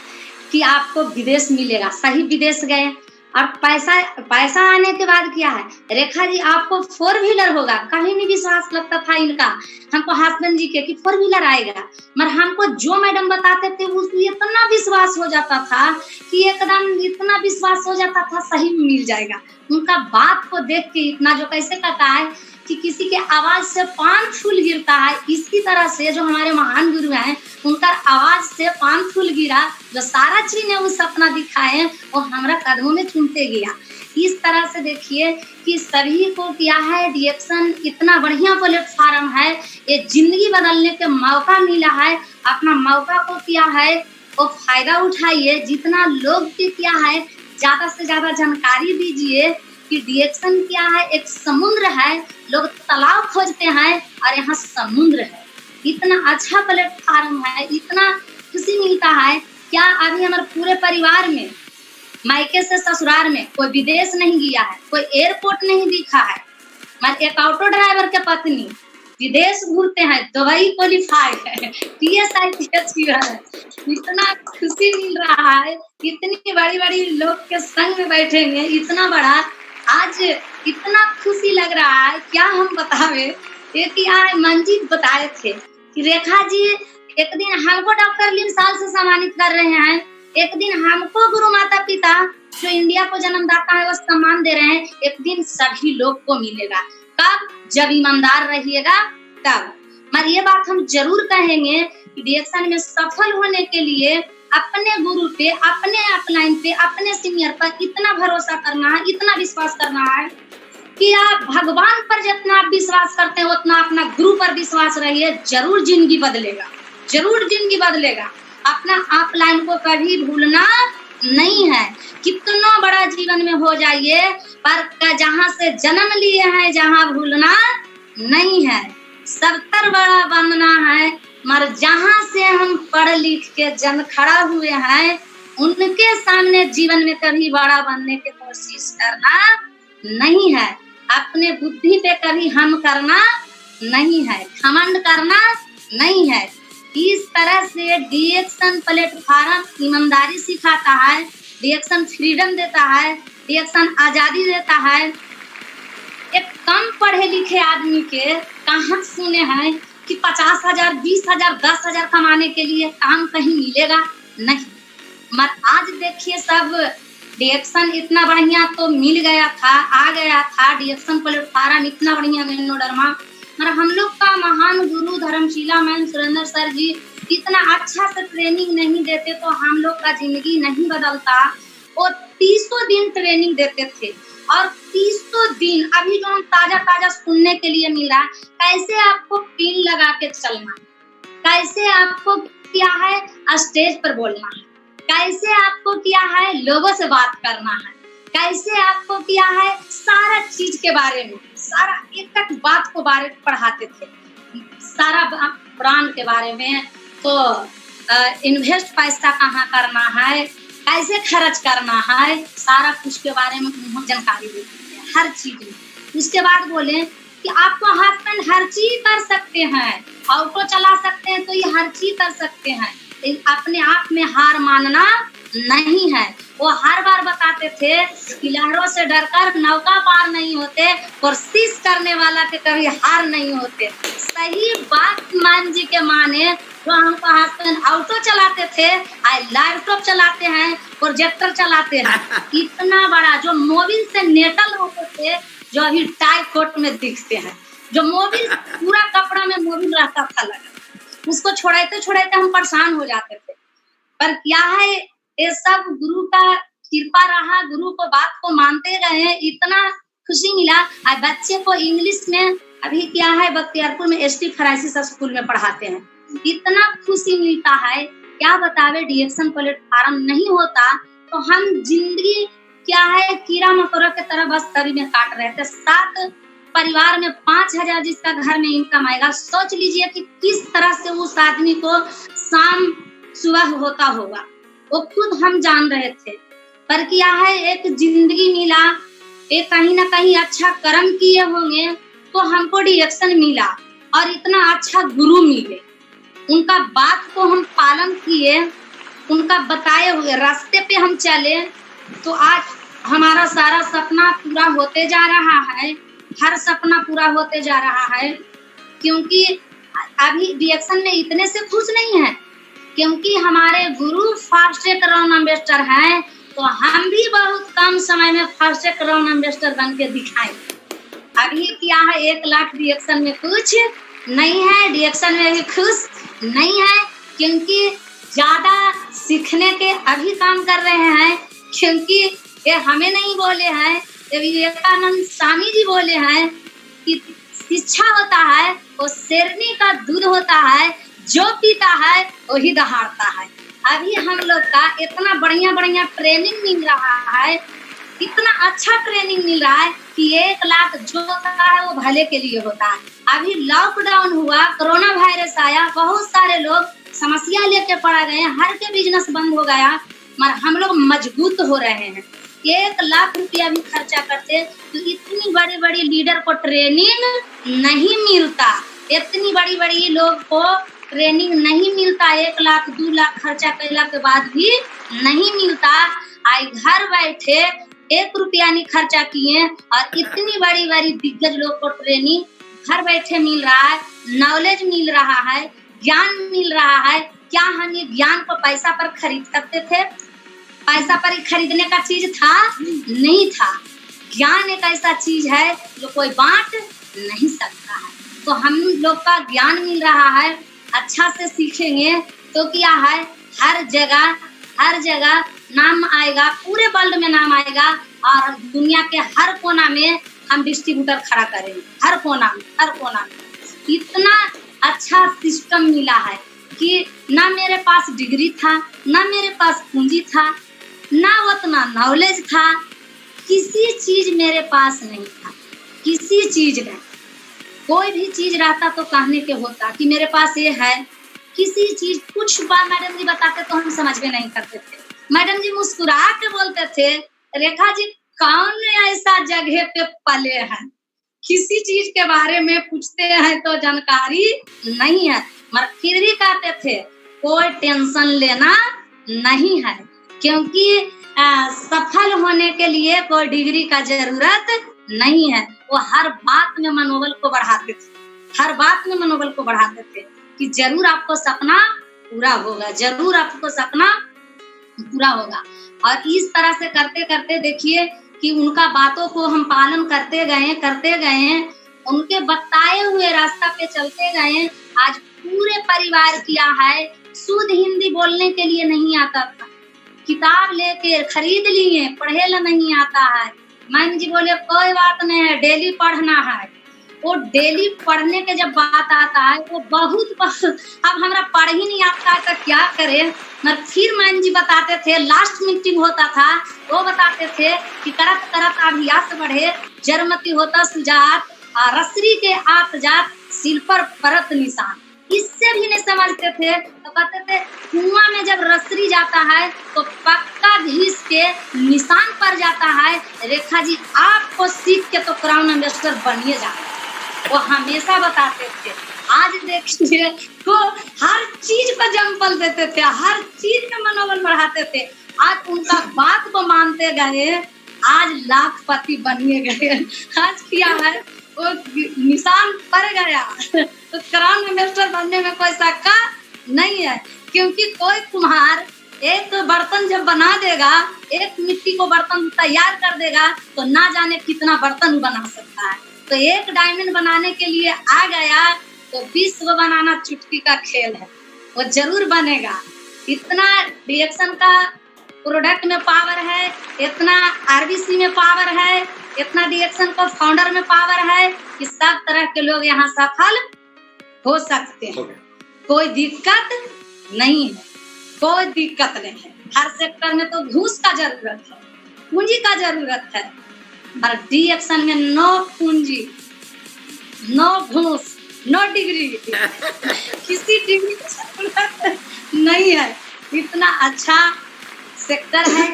कि आपको विदेश मिलेगा। सही विदेश गए, और पैसा आने के बाद क्या है, रेखा जी आपको 4 व्हीलर होगा। कहीं नहीं विश्वास लगता था इनका, हमको हस्बैंड जी के कि 4 व्हीलर आएगा। मगर हमको जो मैडम बताते थे उसको इतना विश्वास हो जाता था कि एकदम इतना विश्वास हो जाता था सही में मिल जाएगा। उनका बात को देख के इतना, जो कैसे कहता है कि किसी के आवाज से पान फूल गिरता है, इसी तरह से जो हमारे महान गुरु हैं उनका आवाज से पान फूल गिरा। जो सारा चीज ने वो सपना दिखाए वो हमारा कदमों में चुनते गया। इस तरह से देखिए कि सभी को क्या है, डीएक्शन इतना बढ़िया प्लेटफॉर्म है, ये जिंदगी बदलने के मौका मिला है। अपना मौका को क्या है वो फायदा उठाइए। जितना लोग की क्या है ज्यादा से ज्यादा जानकारी दीजिए कि डीएक्शन क्या है, एक समुद्र है। लोग तालाब खोजते हैं और यहाँ समुद्र है। इतना अच्छा प्लेटफॉर्म है, इतना खुशी मिलता है। क्या अभी हमारे पूरे परिवार में मायके से ससुराल में कोई विदेश नहीं गया है, कोई एयरपोर्ट नहीं दिखा है। मैं एक ऑटो ड्राइवर के पत्नी विदेश घूमते हैं, दुबई क्वालिफाई है, PSI है। इतना खुशी मिल रहा है, इतनी बड़ी बड़ी लोग के संग में बैठेंगे, इतना बड़ा आज इतना खुशी लग रहा है, क्या हम बतावे। एक यार मंजीत बताए थे कि रेखा जी एक दिन हमको डॉक्टर लिमसाल से सम्मानित कर रहे हैं, एक दिन हमको गुरु माता पिता जो इंडिया को जन्मदाता है वो सम्मान दे रहे हैं, एक दिन सभी लोग को मिलेगा। कब? जब ईमानदार रहिएगा तब। मगर ये बात हम जरूर कहेंगे कि डीएक्शन में सफल होने के लिए अपने गुरु पे, अपने अपलाइन पे, अपने सीनियर पर इतना भरोसा करना है, इतना विश्वास करना है कि आप भगवान पर जितना आप विश्वास करते हैं उतना अपना गुरु पर विश्वास रहिए, जरूर जिंदगी बदलेगा, जरूर जिंदगी बदलेगा। अपना अपलाइन को कभी भूलना नहीं है। कितना बड़ा जीवन में हो जाइए, पर जहाँ से जन्म लिए हैं जहाँ भूलना नहीं है। सबतर बड़ा बनना है, मगर जहाँ से हम पढ़ लिख के जन खड़ा हुए हैं उनके सामने जीवन में कभी बड़ा बनने की कोशिश करना नहीं है। अपने बुद्धि पे कभी हम करना नहीं है, घमंड करना नहीं है। इस तरह से डीएक्शन प्लेटफॉर्म ईमानदारी सिखाता है, डीएक्शन फ्रीडम देता है, डीएक्शन आजादी देता है। एक कम पढ़े लिखे आदमी के कहाँ सुने हैं कि 50,000, 20,000, 10,000 कमाने के लिए काम कहीं मिलेगा? नहीं। मगर आज देखिए सब डीएक्शन इतना बढ़िया तो मिल गया था, आ गया था डीएक्शन प्लेटफॉर्म इतना बढ़िया मेनोडर्मा, मगर हम लोग का महान गुरु धर्मशीला मैम सुरेंद्र सर जी इतना अच्छा से ट्रेनिंग नहीं देते तो हम लोग का जिंदगी नहीं बदलता। वो 300 दिन ट्रेनिंग देते थे और 300 दिन अभी जो हम ताजा सुनने के लिए मिल रहा है, कैसे आपको पिन लगा के चलना, कैसे आपको क्या है स्टेज पर बोलना है, कैसे आपको क्या है लोगों से बात करना है, कैसे आपको क्या है सारा चीज के बारे में, सारा एक एक बात को बारे में पढ़ाते थे, सारा ब्रांड के बारे में। तो इन्वेस्ट पैसा कहाँ करना है, कैसे खर्च करना है, सारा कुछ के बारे में उन्होंने जानकारी देती है हर चीज में। उसके बाद बोले कि आपको हस्बैंड हर चीज कर सकते हैं, ऑटो चला सकते हैं, तो ये हर चीज कर सकते हैं, अपने आप में हार मानना नहीं है। वो हर बार बताते थे कि लहरों से डरकर नौका पार नहीं होते, कोशिश करने वाला के कभी हार नहीं होते। सही बात मान जी के माने जो हमको हस्बैंड ऑटो चलाते थे, आज लैपटॉप चलाते हैं, प्रोजेक्टर चलाते हैं। इतना बड़ा जो मोबिल से नेटल होते थे, जो अभी टाई कोट में दिखते हैं, जो मोबिल पूरा कपड़ा में मोबिल रहता था लगा, उसको छोड़ाते छोड़ाते हम परेशान हो जाते थे। पर क्या है, ये सब गुरु का कृपा रहा, गुरु को बात को मानते रहे, इतना खुशी मिला। आज बच्चे को इंग्लिश में अभी क्या है बख्तियारपुर में एसटी फ्रांसिस स्कूल में पढ़ाते हैं, इतना खुशी मिलता है क्या बतावे। डीएक्शन प्लेटफॉर्म नहीं होता तो हम जिंदगी क्या है कीड़ा मकोड़ा की तरह बस तरी में काट रहे थे। 7 परिवार में 5,000 जिसका घर में इनकम आएगा, सोच लीजिए कि किस तरह से उस आदमी को शाम सुबह होता होगा, वो खुद हम जान रहे थे। पर क्या है एक जिंदगी मिला, एक कहीं ना कहीं अच्छा कर्म किए होंगे तो हमको डीएक्शन मिला और इतना अच्छा गुरु मिले, उनका बात को हम पालन किए, उनका बताए हुए रास्ते पे हम चले, तो आज हमारा सारा सपना पूरा होते जा रहा है, हर सपना पूरा होते जा रहा है। क्योंकि अभी डीएक्शन में इतने से खुश नहीं है, क्योंकि हमारे गुरु फर्स्ट क्राउन एम्बेसडर हैं, तो हम भी बहुत कम समय में फर्स्ट क्राउन एम्बेसडर बन के दिखाएं। अभी क्या है 1 लाख डीएक्शन में कुछ नहीं है, डीएक्शन में भी खुश नहीं है, क्योंकि ज्यादा सीखने के अभी काम कर रहे हैं। क्योंकि ये हमें नहीं बोले हैं, विवेकानंद स्वामी जी बोले हैं कि शिक्षा होता है वो शेरनी का दूध होता है, जो पीता है वही दहाड़ता है। अभी हम लोग का इतना बढ़िया ट्रेनिंग मिल रहा है, इतना अच्छा ट्रेनिंग मिल रहा है कि 1 लाख जो होता है वो भले के लिए होता है। अभी लॉकडाउन हुआ, कोरोना वायरस आया, बहुत सारे लोग समस्या लेके पड़ा गए, हर के बिजनेस बंद हो गया, मगर हम लोग मजबूत हो रहे हैं। 1 लाख रुपया भी खर्चा करते तो इतनी बड़ी लीडर को ट्रेनिंग नहीं मिलता, इतनी बड़ी लोग को ट्रेनिंग नहीं मिलता। 1 लाख 2 लाख खर्चा करने के बाद भी नहीं मिलता। आज घर बैठे 1 रुपया नहीं खर्चा किए और इतनी बड़ी दिग्गज लोग को ट्रेनिंग घर बैठे मिल रहा है, नॉलेज मिल रहा है। ज्ञान मिल रहा है। क्या हम ये ज्ञान को पैसा पर खरीद सकते थे? पैसा पर ही खरीदने का चीज था? नहीं था। ज्ञान एक ऐसा चीज है जो कोई बांट नहीं सकता है। तो हम लोग का ज्ञान मिल रहा है, अच्छा से सीखेंगे तो क्या है, हर जगह नाम आएगा, पूरे वर्ल्ड में नाम आएगा और दुनिया के हर कोना में हम डिस्ट्रीब्यूटर खड़ा करेंगे, हर कोना में। इतना अच्छा सिस्टम मिला है कि ना मेरे पास डिग्री था, ना मेरे पास पूंजी था, ना उतना नॉलेज था, किसी चीज मेरे पास नहीं था, किसी चीज में। कोई भी चीज रहता तो कहने के होता कि मेरे पास ये है, किसी चीज कुछ बार मैडम जी बताते तो हम समझ में नहीं करते थे। मैडम जी मुस्कुरा के बोलते थे, रेखा जी कौन ऐसा जगह पे पले हैं, किसी चीज के बारे में पूछते हैं तो जानकारी नहीं है, मगर फिर भी कहते थे कोई टेंशन लेना नहीं है, क्योंकि सफल होने के लिए कोई डिग्री का जरूरत नहीं है। वो हर बात में मनोबल को बढ़ाते थे, कि जरूर आपको सपना पूरा होगा, जरूर आपको सपना पूरा होगा। और इस तरह से करते करते देखिए कि उनका बातों को हम पालन करते गए, उनके बताए हुए रास्ता पे चलते गए। आज पूरे परिवार किया है, शुद्ध हिंदी बोलने के लिए नहीं आता था, किताब लेके खरीद लिए, पढ़े ला नहीं आता है। मैम जी बोले कोई बात नहीं है, डेली पढ़ना है। वो डेली पढ़ने के जब बात आता है वो बहुत अब हमारा पढ़ ही नहीं आता है तो क्या करे। फिर मैम जी बताते थे, लास्ट मीटिंग होता था, वो बताते थे कि करत करत अभ्यास बढ़े, जरमती होता सुजात, रसरी के आत जात, सिल पर परत निशान। इससे भी नहीं समझते थे तो कहते थे कुआं में जब रसरी जाता है तो पक्का घिस के निशान पर जाता है। रेखा जी आपको सीख के तो क्राउन एम्बेसडर बनिए जाए, वो हमेशा बताते थे। आज देखिए तो हर चीज को जंपल देते थे, हर चीज का मनोबल बढ़ाते थे। आज उनका बात को मानते गए, आज लाखपति बनिए गए। आज किया है वो निशान पड़ गया तो क्राउन एम्बेसडर बनने में कोई शक नहीं है, क्योंकि कोई कुम्हार एक बर्तन जब बना देगा, एक मिट्टी को बर्तन तैयार कर देगा तो ना जाने कितना बर्तन बना सकता है। तो एक डायमंड बनाने के लिए आ गया तो विश्व बनाना चुटकी का खेल है, वो जरूर बनेगा। इतना रिएक्शन का प्रोडक्ट में पावर है, इतना आरबीसी में पावर है, इतना रिएक्शन को फाउंडर में पावर है कि सब तरह के लोग यहाँ सफल हो सकते हैं। कोई दिक्कत नहीं है, कोई दिक्कत नहीं है। हर सेक्टर में तो घूस का जरूरत है, पूंजी का जरूरत है, और रिएक्शन में नो पूंजी, नो घूस, नो डिग्री किसी डिग्री की जरूरत नहीं है। इतना अच्छा सेक्टर है।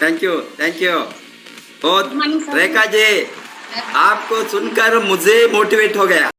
थैंक यू बहुत रेखा जी, आपको सुनकर मुझे मोटिवेट हो गया।